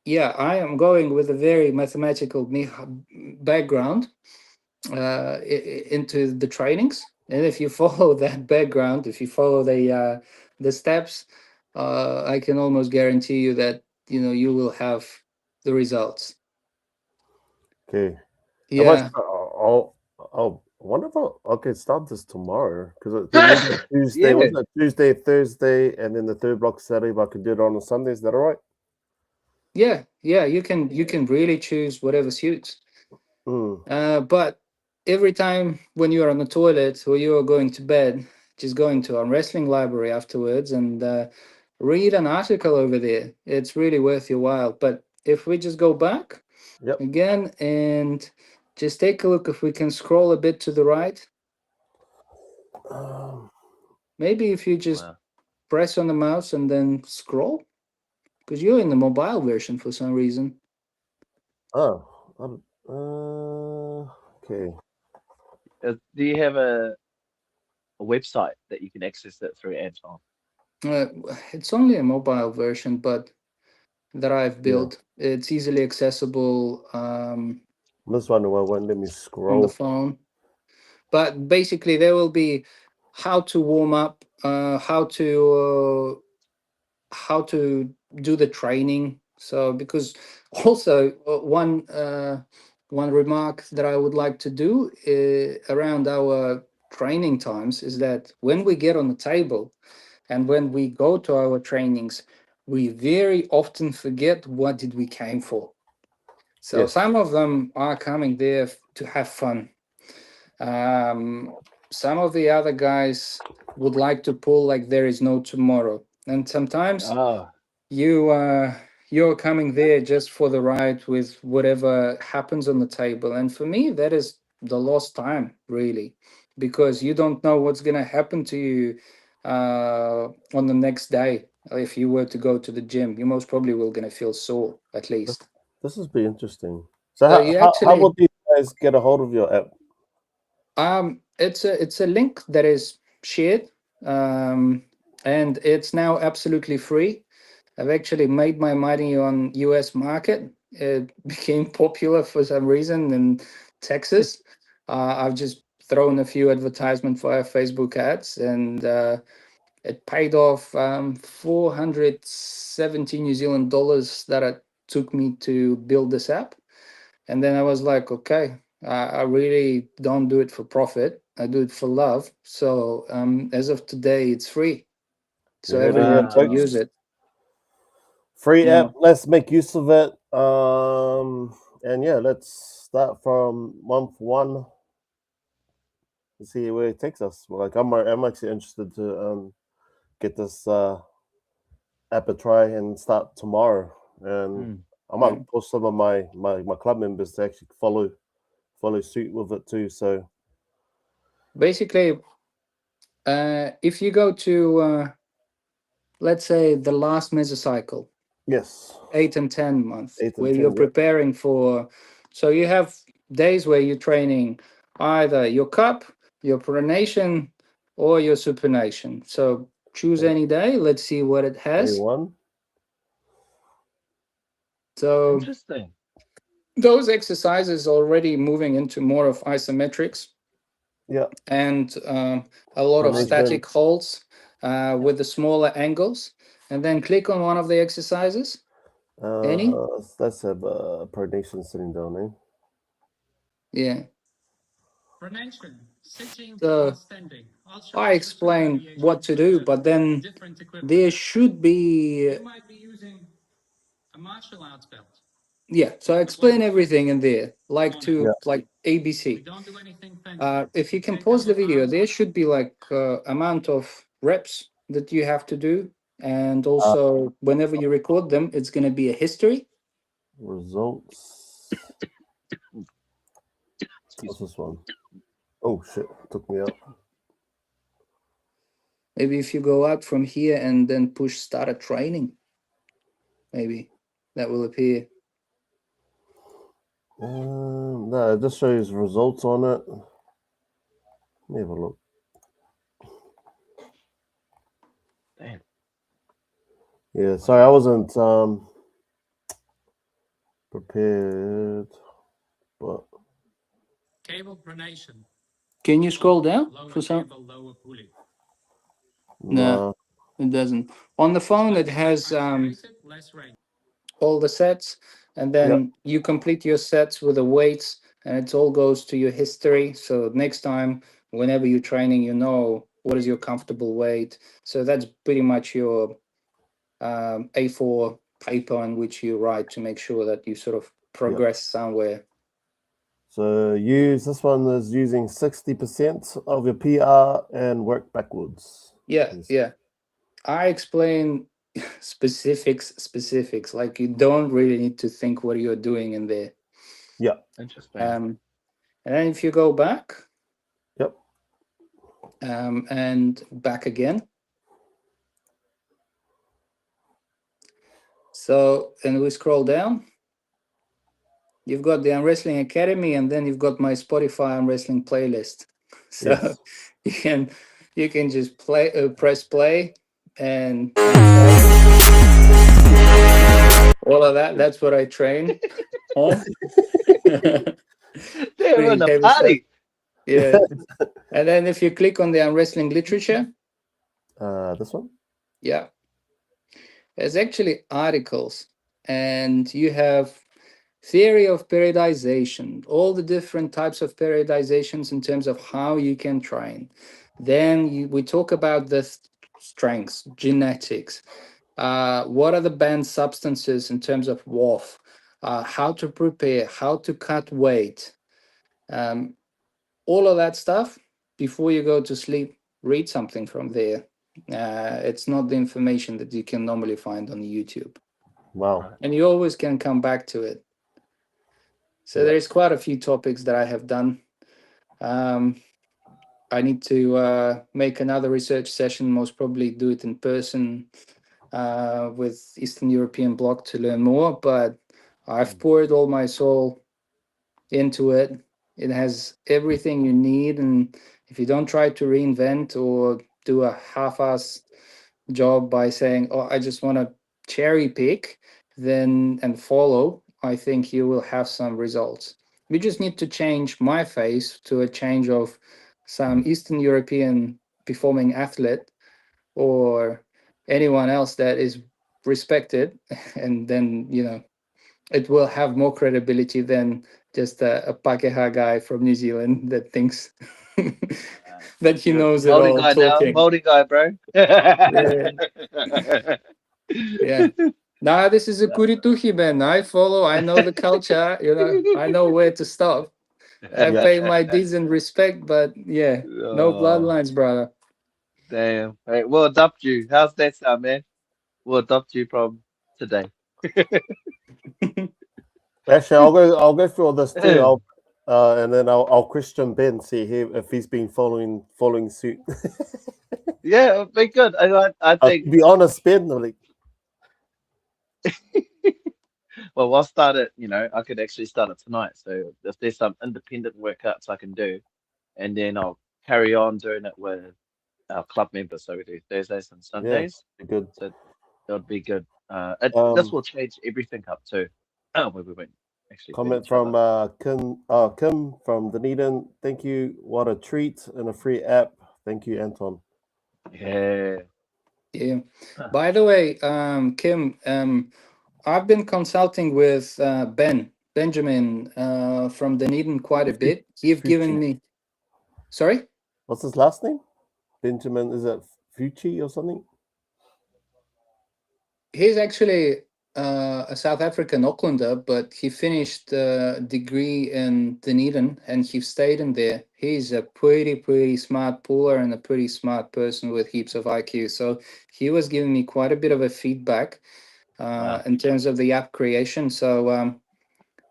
Yeah, I am going with a very mathematical background into the trainings, and if you follow that background, if you follow the steps, I can almost guarantee you that you will have the results. Okay. Yeah. I wonder if I could start this tomorrow, because Tuesday. Yeah. What's that? Tuesday, Thursday, and then the third block Saturday. But I could do it on a Sunday. Is that all right? Yeah, you can really choose whatever suits. But every time when you are on the toilet or you are going to bed, just going to our wrestling library afterwards and read an article over there. It's really worth your while. But if we just go back, Yep. again, and just take a look if we can scroll a bit to the right. Um, Maybe if you just Wow. press on the mouse and then scroll, because you're in the mobile version for some reason. oh. Okay. Do you have a website that you can access it through, Anton? Uh, it's only a mobile version, but that I've Yeah. built. It's easily accessible I'm just wondering why it won't let me on the scroll. phone. But basically, there will be how to warm up, how to do the training. So because also one remark that I would like to do around our training times is that when we get on the table and when we go to our trainings, we very often forget what did we came for. So Yes. some of them are coming there to have fun. Um, some of the other guys would like to pull like there is no tomorrow, and sometimes Oh, you you're coming there just for the ride with whatever happens on the table, and for me that is the lost time really, because you don't know what's going to happen to you on the next day. If you were to go to the gym, you most probably will going to feel sore at This, least. this has been interesting. So So you how actually will these guys get a hold of your app? it's a link that is shared, um and it's now absolutely free. I've actually made my money on US market. It became popular for some reason in Texas. I've just thrown a few advertisement via Facebook ads, and it paid off 470 New Zealand dollars that it took me to build this app. And then I was like, okay, I really don't do it for profit. I do it for love. So as of today, it's free. You So heard it here, everyone can wow. use folks. it. Free Yeah. app. Let's make use of it. And yeah, let's start from month one to see where it takes us. Like I'm actually interested to get this app a try and start tomorrow. And Hmm. I might Yeah. post some of my club members to actually follow suit with it too. So Basically, if you go to, let's say, the last mesocycle, yes, 8 and 10 month, 8 and where you're 10. Yep. preparing for, so you have days where you're training either your cup, your pronation, or your supination. So choose So any day. Let's see what it day has. one. So Interesting. those exercises already moving into more of isometrics Yeah. and a lot of Pronation. static holds with the smaller angles. And then click on one of the exercises. Any? Let's have pronation sitting down, eh? Yeah. So I explain what to do, but then there should be, yeah. So I explain everything in there, like Yeah. to like ABC. If you can pause the video, there should be like amount of reps that you have to do, and Uh, also whenever you record them, it's going to be a history. results. What's Excuse me. this one? Oh shit! Took me out. Maybe if you go out from here and then push start a training, maybe that will appear. No, it just shows results on it. Let me have a look. Damn. Yeah, sorry, I wasn't prepared, but Can you scroll down for some? No, nah. it doesn't. On the phone, it has all the sets, and Yep. then you complete your sets with the weights, and it all goes to your history. So next time, whenever you're training, you know what is your comfortable weight. So that's pretty much your A4 paper on which you write to make sure that you sort of Yep. progress somewhere. So use this one is using 60% of your PR and work backwards. Yeah, Yes. yeah. I explain specifics, like you don't really need to think what you're doing in there. Yeah. Interesting. And then if you go back, Yep. and back again. So, and we scroll down. You've got the Arm Wrestling Academy, and then you've got my Spotify Arm Wrestling playlist. So Yes. you can just press play, and all of that. That's what I train on. They're Pretty in a heavy stuff. party. Yeah. And then if you click on the Arm Wrestling literature, This one. yeah, there's actually articles, and you have theory of periodization, all the different types of periodizations in terms of how you can train. Then we talk about the strengths, genetics, what are the banned substances in terms of WOF, how to prepare, how to cut weight, um, all of that stuff. Before you go to sleep, read something from there. It's not the information that you can normally find on YouTube, Wow. and you always can come back to it. So Yeah. there's quite a few topics that I have done. I need to make another research session, most probably do it in person with Eastern European Bloc to learn more, but I've poured all my soul into it. It has everything you need, and if you don't try to reinvent or do a half-ass job by saying, "Oh, I just want to cherry pick," then and follow, I think you will have some results. We just need to change my face to a change of some Eastern European performing athlete or anyone else that is respected, and then it will have more credibility than just a Pakeha guy from New Zealand that thinks that he You're a knows it Māori all guy now. talking. Māori guy, bro. Yeah, yeah. Nah, this is a kurituhi, man. I follow. I know the culture. I know where to stop. I Yeah. pay my dues and respect, but yeah, no Oh, bloodlines, brother. damn. Hey, we'll adopt you. How's that sound, man? We'll adopt you from today. Actually, I'll go through all this too. And then I'll question Ben, see if he's been following suit. Yeah, it'll be good. I To think, be honest, Ben, I'm like, well, I'll start it, I could actually start it tonight. So if there's some independent workouts I can do, and then I'll carry on doing it with our club members. So we do Thursdays and yeah, Sundays. good. So that would be good. This Um, will change everything up too. Where we won't actually hurt comment each other. from Kim from Dunedin. Thank you. What a treat and a free app. Thank you, Anton. Yeah. Yeah. By the way, Kim, I've been consulting with Benjamin from Dunedin quite a bit. You've given Fucci. me. Sorry? What's his last name? Benjamin. Is it Fucci or something? He's actually a South African Aucklander, but he finished a degree in Dunedin and he stayed in there. He's a pretty smart puller and a pretty smart person with heaps of IQ. So he was giving me quite a bit of a feedback Wow. in terms of the app creation. So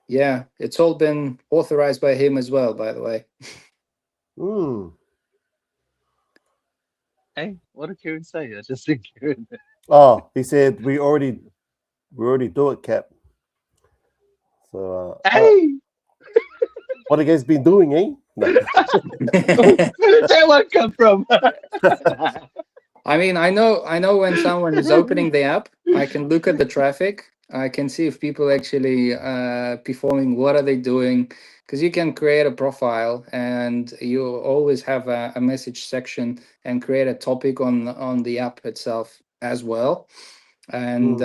yeah, it's all been authorized by him as well, by the way. Hmm. Hey, what did Kieran say? I just think Kieran. Oh, he said we already do it, Cap. So Hey, what have you guys been doing, eh? No. where did that one come from? I mean, I know when someone is opening the app, I can look at the traffic. I can see if people actually performing, what are they doing? Because you can create a profile and you always have a message section and create a topic on the app itself as well. And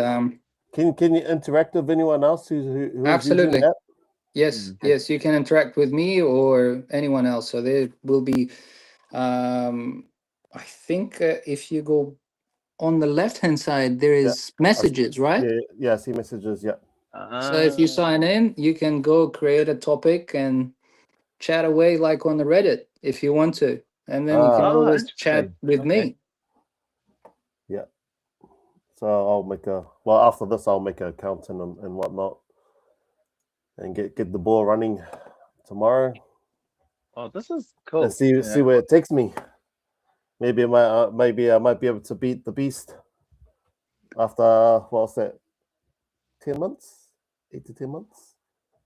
Can you interact with anyone else who's using absolutely, that? yes, yes, you can interact with me or anyone else. So there will be, I think, if you go on the left hand side there Yeah. is messages, right? Yeah. I see messages. Yeah. So if you Ah, sign in you can go create a topic and chat away like on the Reddit if you want to, and then you can Ah, oh, always chat interesting. with Okay. me. yeah. So I'll make after this I'll make an account and whatnot. and get the ball running tomorrow. Oh, this is cool. And see where it takes me. Maybe I might be able to beat the beast after what's that? 10 months, 8 to 10 months.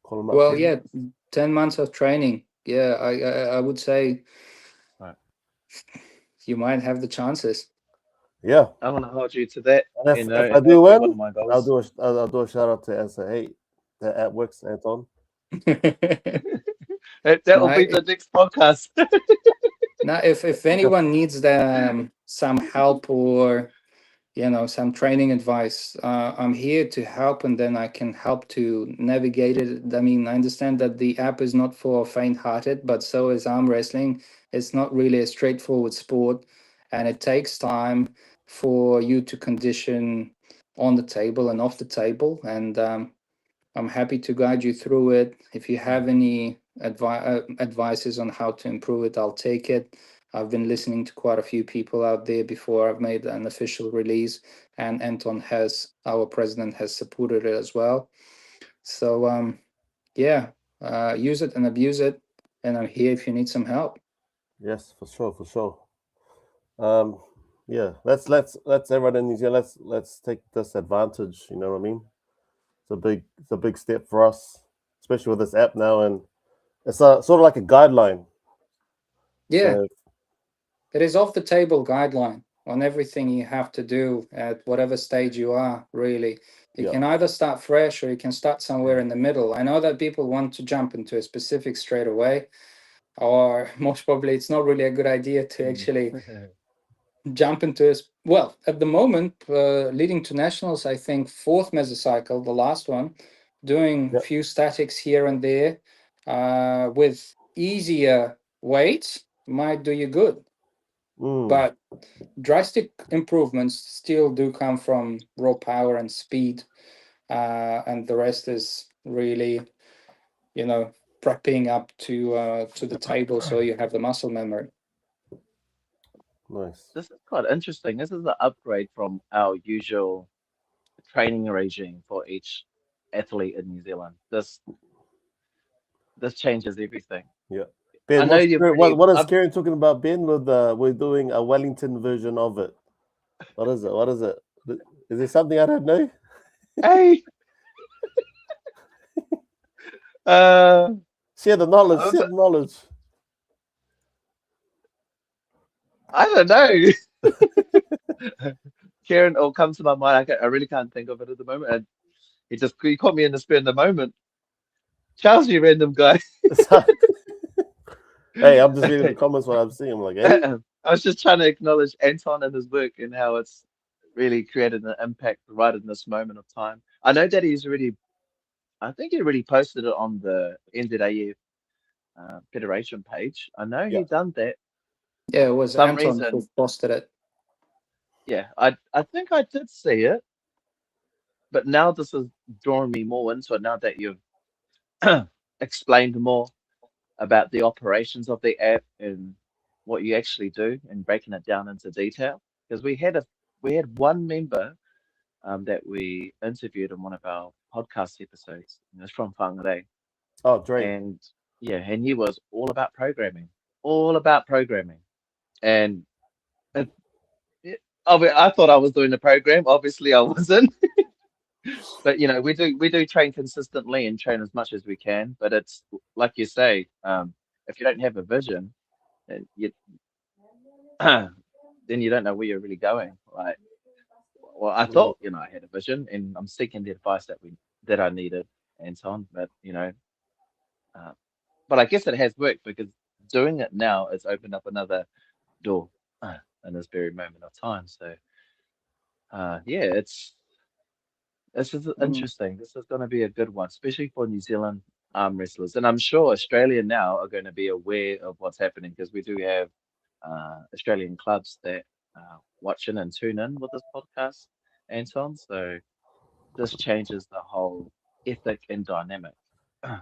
Call him out. Well, 10 yeah, months. 10 months of training. Yeah, I would say Right. you might have the chances. Yeah. I want to hold you to that. And You know, if I and do that'll be one of win, my I'll goals. do a shout out to and say, hey, that app works, Anton. That will Now, be the next podcast. now, if anyone needs some help or some training advice, I'm here to help, and then I can help to navigate it. I mean, I understand that the app is not for faint-hearted, but so is arm wrestling. It's not really a straightforward sport, and it takes time for you to condition on the table and off the table. And I'm happy to guide you through it. If you have any advices on how to improve it, I'll take it. I've been listening to quite a few people out there before I've made an official release, and Anton our president, has supported it as well. So yeah, use it and abuse it, and I'm here if you need some help. Yes, for sure, for sure. Yeah, let's everyone in New Zealand, let's take this advantage. You know what I mean? It's a big step for us, especially with this app now, and it's a sort of like a guideline. Yeah, So it is off the table guideline on everything you have to do at whatever stage you are, really. You yeah, can either start fresh or you can start somewhere in the middle. I know that people want to jump into a specific straight away, or most probably it's not really a good idea to actually jump into well, at the moment, leading to nationals, I think fourth mesocycle, the last one, doing a yeah. few statics here and there with easier weights might do you good. Mm, But drastic improvements still do come from raw power and speed, and the rest is really, prepping up to the table so you have the muscle memory. nice. This is quite interesting. This is the upgrade from our usual training regime for each athlete in New Zealand. This changes everything. Yeah. I Ben, know you're pretty. what is Kieran talking about? Ben, with we're doing a Wellington version of it. What is it? What is it? Is there something I don't know? Hey, uh, Share the knowledge. I'm- Share the knowledge. I don't know. Kieran, or comes to my mind. I really can't think of it at the moment. And he caught me in the spur of the moment. Charles, you random guy. Hey, I'm just reading the comments what I'm seeing. I'm like, hey, I was just trying to acknowledge Anton and his work and how it's really created an impact right in this moment of time. I know that I think he already posted it on the NZAF Federation page. I know yeah. he done that. Yeah, it For was some Anton who reason, posted it. yeah, I think I did see it, but now this is drawing me more into it now that you've explained more about the operations of the app and what you actually do and breaking it down into detail. Because we had one member that we interviewed in one of our podcast episodes. And it's from Whangarei. Oh, Dre. And yeah, and he was all about programming. And it, I thought I was doing the program. Obviously, I wasn't. But we do train consistently and train as much as we can. But it's like you say, if you don't have a vision, then you then you don't know where you're really going. Like, well, I Mm, thought I had a vision, and I'm seeking the advice that I needed and so on. But uh, but I guess it has worked because doing it now has opened up another door in this very moment of time. So yeah, this is Mm. interesting. This is going to be a good one, especially for New Zealand arm wrestlers, and I'm sure Australia now are going to be aware of what's happening because we do have Australian clubs that watch in and tune in with this podcast, Anton. So this changes the whole ethic and dynamic.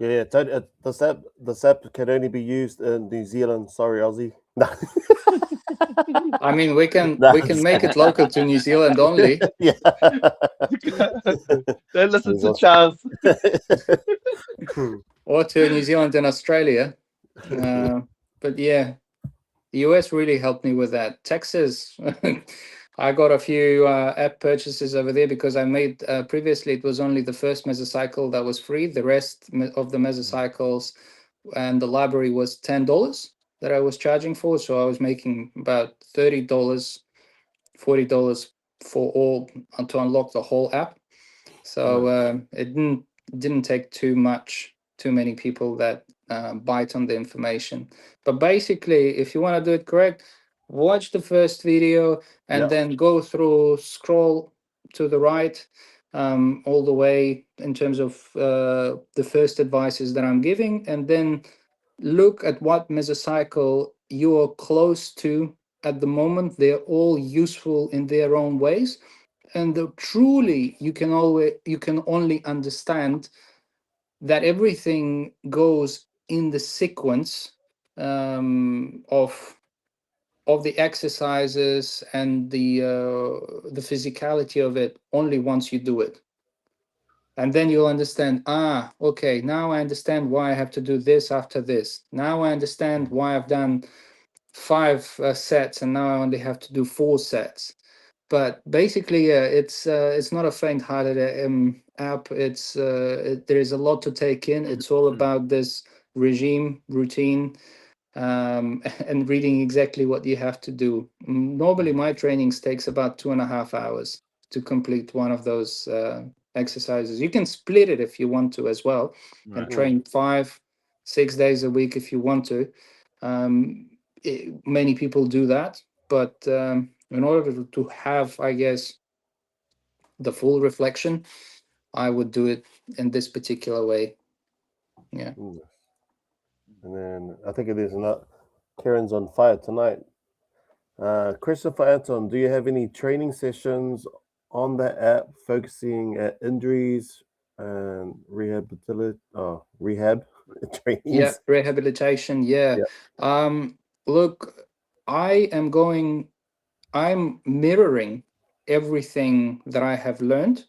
yeah. The SAP can only be used in New Zealand. Sorry, Aussie. No. I mean, we can That's- make it local to New Zealand only. yeah. Don't listen to There's Charles. Or to New Zealand and Australia. But yeah, the US really helped me with that. Texas, I got a few app purchases over there because I made previously it was only the first mesocycle that was free. The rest of the mesocycles and the library was $10 that I was charging for. So I was making about $30, $40 for all to unlock the whole app. So it didn't take too many people that bite on the information. But basically, if you want to do it correct, watch the first video and Yeah. then go through, scroll to the right, all the way in terms of the first advices that I'm giving, and then look at what mesocycle you are close to at the moment. They're all useful in their own ways, and truly you can only understand that everything goes in the sequence of the exercises and the physicality of it only once you do it, and then you'll understand, okay, now I understand why I have to do this after this. Now I understand why I've done 5 sets and now I only have to do 4 sets. But basically, it's not a faint-hearted app. There is a lot to take in. It's all about this regime routine, and reading exactly what you have to do. Normally, my trainings takes about 2.5 hours to complete one of those exercises. You can split it if you want to as well, and Right. train 5, 6 days a week if you want to. Many people do that, but in order to have, I guess, the full reflection, I would do it in this particular way. Yeah. And then I think it is not. Karen's on fire tonight. Christopher Anton, do you have any training sessions on the app focusing at injuries and rehab Yeah, trainings? rehabilitation. Yeah. Yeah. Look, I am going, I'm mirroring everything that I have learned.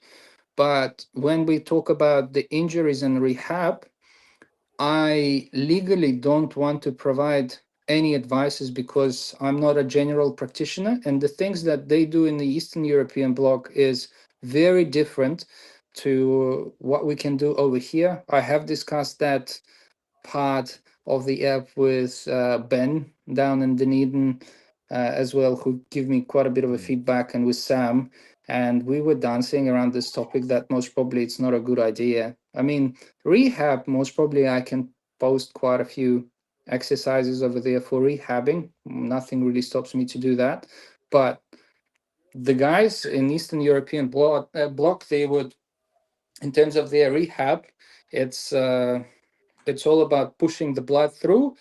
But when we talk about the injuries and rehab, I legally don't want to provide any advices because I'm not a general practitioner. And the things that they do in the Eastern European bloc is very different to what we can do over here. I have discussed that part of the app with Ben down in Dunedin as well, who give me quite a bit of a feedback, and with Sam. And we were dancing around this topic that most probably it's not a good idea. I mean, rehab, most probably I can post quite a few exercises over there for rehabbing. Nothing really stops me to do that. But the guys in Eastern European bloc, they would, in terms of their rehab, it's it's all about pushing the blood through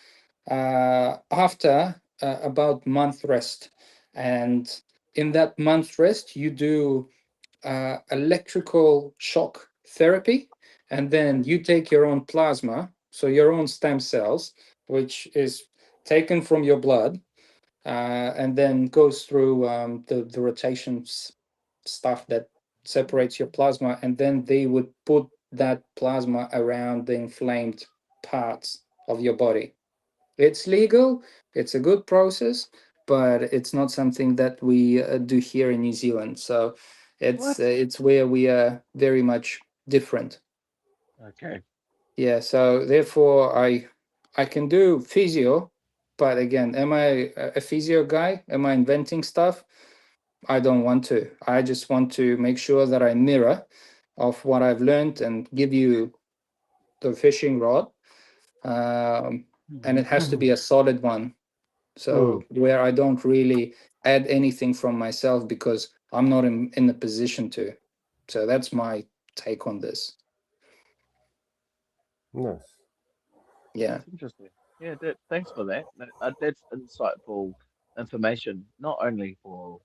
after about month rest. And in that month rest, you do electrical shock therapy, and then you take your own plasma, so your own stem cells, which is taken from your blood, and then goes through the rotations stuff that separates your plasma, and then they would put that plasma around the inflamed parts of your body. It's legal, it's a good process, but it's not something that we do here in New Zealand. So What? it's where we are very much different. Okay. Yeah, so therefore I can do physio, but again, am I a physio guy? Am I inventing stuff? I don't want to. I just want to make sure that I mirror of what I've learned and give you the fishing rod. And it has to be a solid one. Mm, So where I don't really add anything from myself because I'm not in the position to. So that's my take on this. nice. Yeah. That's interesting. Yeah, thanks for that. That's insightful information, not only for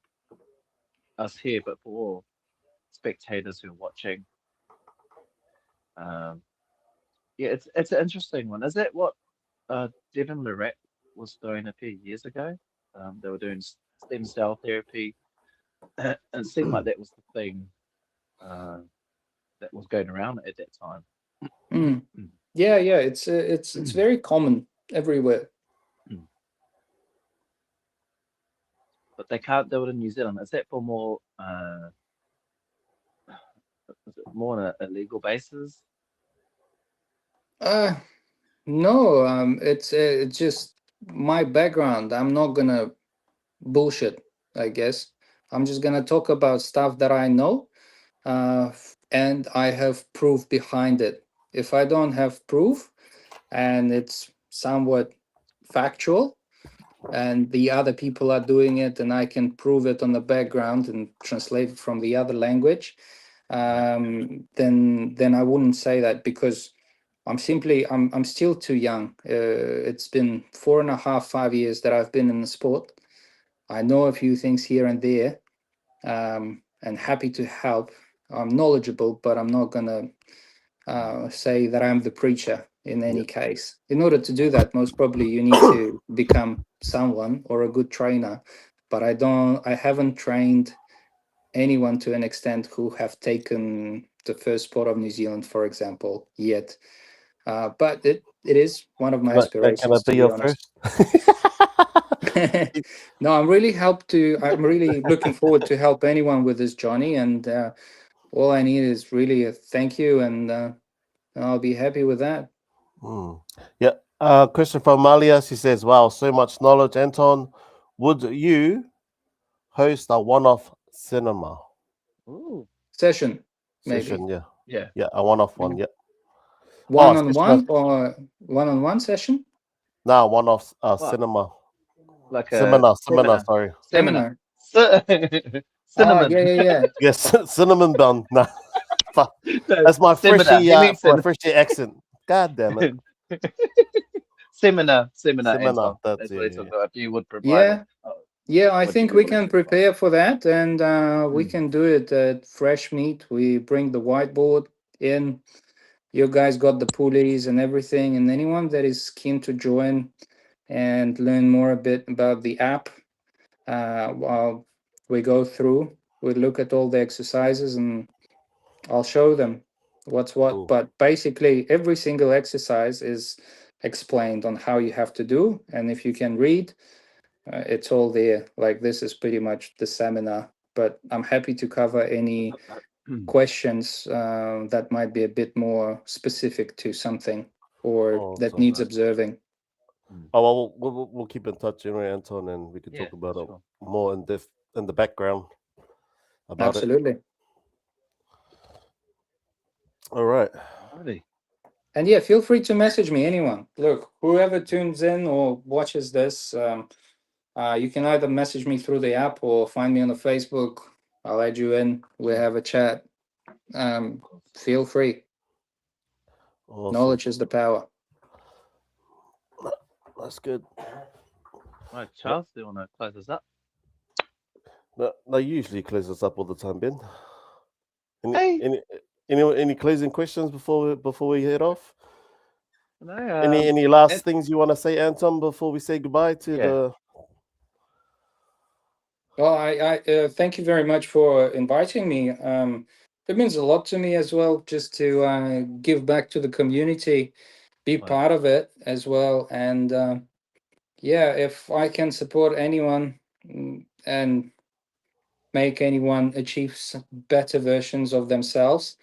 us here, but for all spectators who are watching. Um, yeah, it's an interesting one. Is that what Devin Lorette was doing a few years ago? They were doing stem cell therapy, and it seemed like that was the thing uh, that was going around at that time. Mm. Mm, Yeah, it's very common everywhere. mm. But they can't do it in New Zealand. Is that for more? Is it more on a legal basis? Uh no, it's just my background. I'm not gonna bullshit, I guess. I'm just gonna talk about stuff that I know, and I have proof behind it. If I don't have proof and it's somewhat factual, and the other people are doing it, and I can prove it on the background and translate it from the other language, Right. then I wouldn't say that, because I'm still too young. It's been 4.5, 5 years that I've been in the sport. I know a few things here and there, and happy to help. I'm knowledgeable, but I'm not gonna say that I'm the preacher in Yeah. any case. In order to do that, most probably you need to become someone or a good trainer. But I haven't trained anyone to an extent who have taken the first spot of New Zealand, for example, yet. But it is one of my Can I aspirations, be to be your honest. first? No, I'm really looking forward to help anyone with this, Johnny. And all I need is really a thank you, and I'll be happy with that. Hmm. Yeah. Question from Malia. She says, "Wow, so much knowledge, Anton. Would you host a one-off cinema Ooh, Session, maybe. session? Yeah, yeah. yeah, a one-off one. Mm. Yeah. Oh, One on session. one or one on one session? No, one-off What? cinema Like a seminar. seminar. Sorry. Seminar. Seminar. Ah, Cinnamon. yeah, yeah, yeah. Yes, cinnamon bun. No, fuck. No, That's my seminar. He means my first year accent. God damn it. Seminar, Seminar. Anton. That's That's yeah, what he's yeah. talking about. If you would provide it, Yeah, yeah, I would you think be we willing can to provide prepare for that, and we it? can do it at Fresh Meat. We bring the whiteboard in. You guys got the pulleys and everything, and anyone that is keen to join and learn more a bit about the app, while we go through, we look at all the exercises, and I'll show them what's what. Cool. But basically, every single exercise is explained on how you have to do, and if you can read, it's all there. Like, this is pretty much the seminar, but I'm happy to cover any questions that might be a bit more specific to something or that Awesome. needs Right. observing. Oh well, we'll keep in touch anyway, Anton, and we can Yeah, talk about it sure. more in depth in the background about it. Absolutely. All right. Alrighty. And yeah, feel free to message me, anyone. Look, whoever tunes in or watches this, you can either message me through the app or find me on the Facebook. I'll add you in. We have a chat. Um, Feel free. Awesome. Knowledge is the power. That's good. Right, Charles, do you want to close us up? No, they usually close us up all the time, Ben. Any Hey, any any closing questions before we head off? no, Any last things you want to say, Anton, before we say goodbye to yeah, the? Well, I thank you very much for inviting me. It means a lot to me as well, just to give back to the community, be right, part of it as well. And yeah, if I can support anyone, and make anyone achieve better versions of themselves,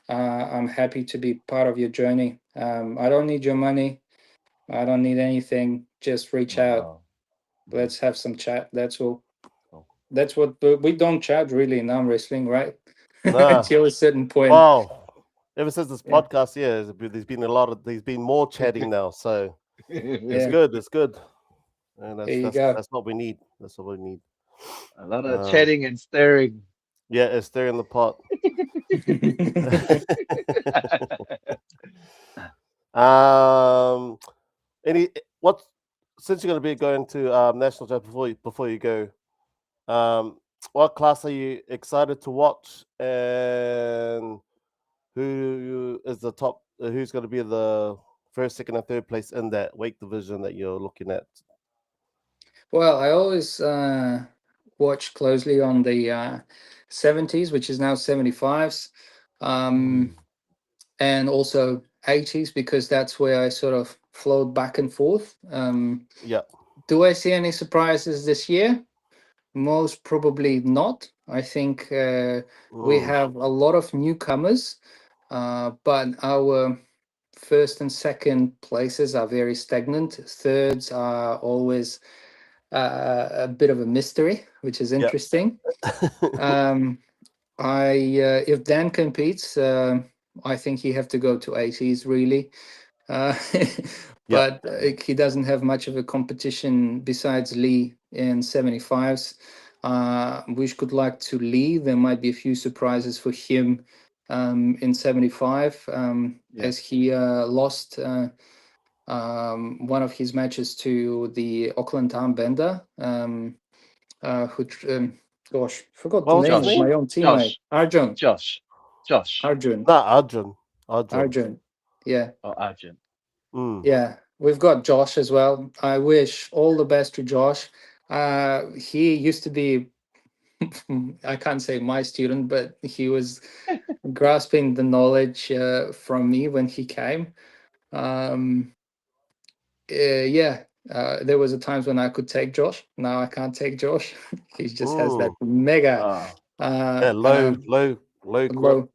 I'm happy to be part of your journey. I don't need your money. I don't need anything. Just reach out. wow, Let's have some chat. That's all. cool. That's what, but we don't chat really in arm wrestling, right? Nah. Until a certain point. Wow. Ever since this Yeah. podcast, yeah, there's been more chatting now, so it's Yeah. good. It's good, and There you go. that's what we need. That's what we need. A lot of Um, chatting and staring. yeah, it's stirring the pot. um, any what since you're going to be going to national chat before you go, what class are you excited to watch, and who is the top? Who's going to be the first, second, and third place in that weight division that you're looking at? Well, I always watch closely on the 70s, which is now 75s, and also 80s, because that's where I sort of flowed back and forth. Yeah. Do I see any surprises this year? Most probably not. I think we have a lot of newcomers, but our first and second places are very stagnant. Thirds are always a bit of a mystery, which is Yeah. interesting. If Dan competes, I think he have to go to 80s really. Uh, but he doesn't have much of a competition besides Lee in 75s. Wish good luck to Lee. There might be a few surprises for him in 75, as he lost one of his matches to the Auckland Armbender, gosh, forgot What the was his name of Josh. name? my own teammate. Josh. Arjun. Arjun. Yeah. Oh, Arjun. Yeah, we've got Josh as well. I wish all the best to Josh. He used to be, I can't say my student, but he was grasping the knowledge from me when he came. Yeah, there was a times when I could take Josh. Now I can't take Josh. He just has that mega Yeah, low grip, low.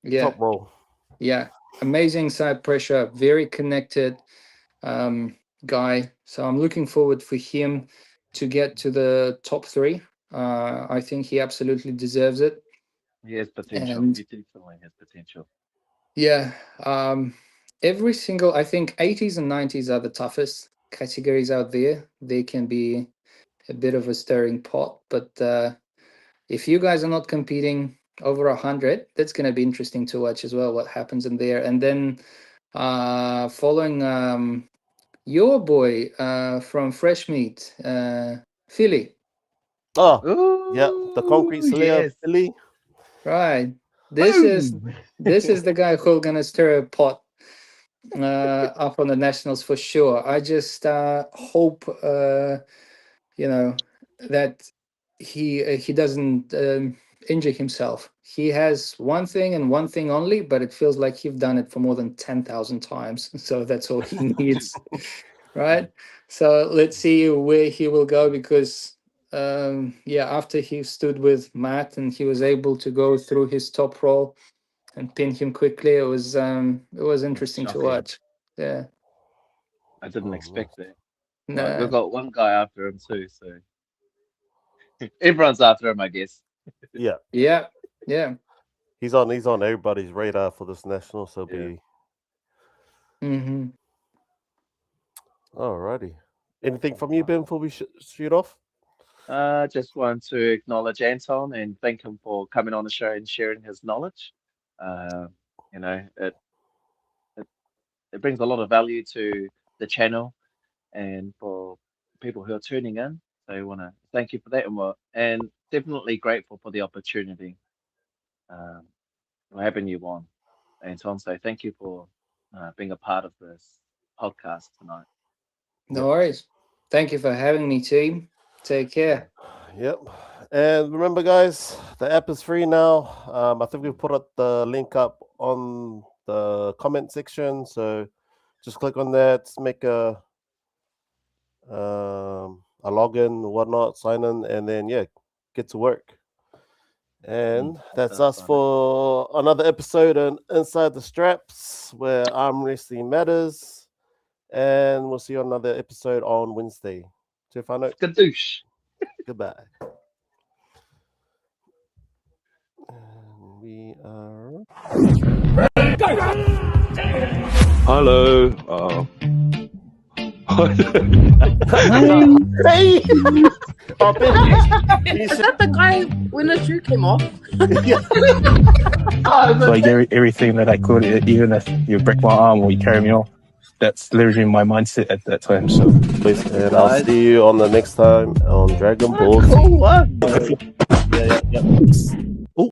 Yeah, top roll. yeah, amazing side pressure, very connected guy. So I'm looking forward for him to get to the top three. I think he absolutely deserves it. He has potential. And He definitely has potential. yeah, every single, I think 80s and 90s are the toughest categories out there. They can be a bit of a stirring pot, but if you guys are not competing over 100, that's going to be interesting to watch as well, what happens in there. And then following your boy from Fresh Meat, Philly. Oh, yeah, the concrete slayer, Yes. Billy. Right. This is the guy who's gonna stir a pot up on the nationals for sure. I just hope that he doesn't injure himself. He has one thing and one thing only, but it feels like he's done it for more than 10,000 times. So that's all he needs, right? So let's see where he will go, because after he stood with Matt and he was able to go through his top roll and pin him quickly, it was interesting to watch. Yeah. I didn't expect that. But we've No. got one guy after him too, so everyone's after him, I guess. Yeah. Yeah. Yeah. He's on everybody's radar for this national, so be Mm-hmm. alrighty. Anything from you, Ben, before we shoot off? Just want to acknowledge Anton and thank him for coming on the show and sharing his knowledge. Uh, it brings a lot of value to the channel and for people who are tuning in. So I want to thank you for that, and definitely grateful for the opportunity for having you on, Anton. So thank you for being a part of this podcast tonight. No worries. Thank you for having me, team. Take care. Yep. And remember, guys, the app is free now. I think we've put the link up on the comment section. So just click on that, make a login, whatnot, sign in, and then get to work. And that's us for another episode on Inside the Straps, where arm wrestling matters. And we'll see you on another episode on Wednesday. Te whanau. Skadoosh. Goodbye. And we are. Hello. Hey! Oh, Ben, Is that the guy when the shoe came off? Like everything that I could, even if you break my arm or you carry me off, that's literally my mindset at that time. So, and I'll see you on the next time on Dragon Ball Z. Cool one. Yeah.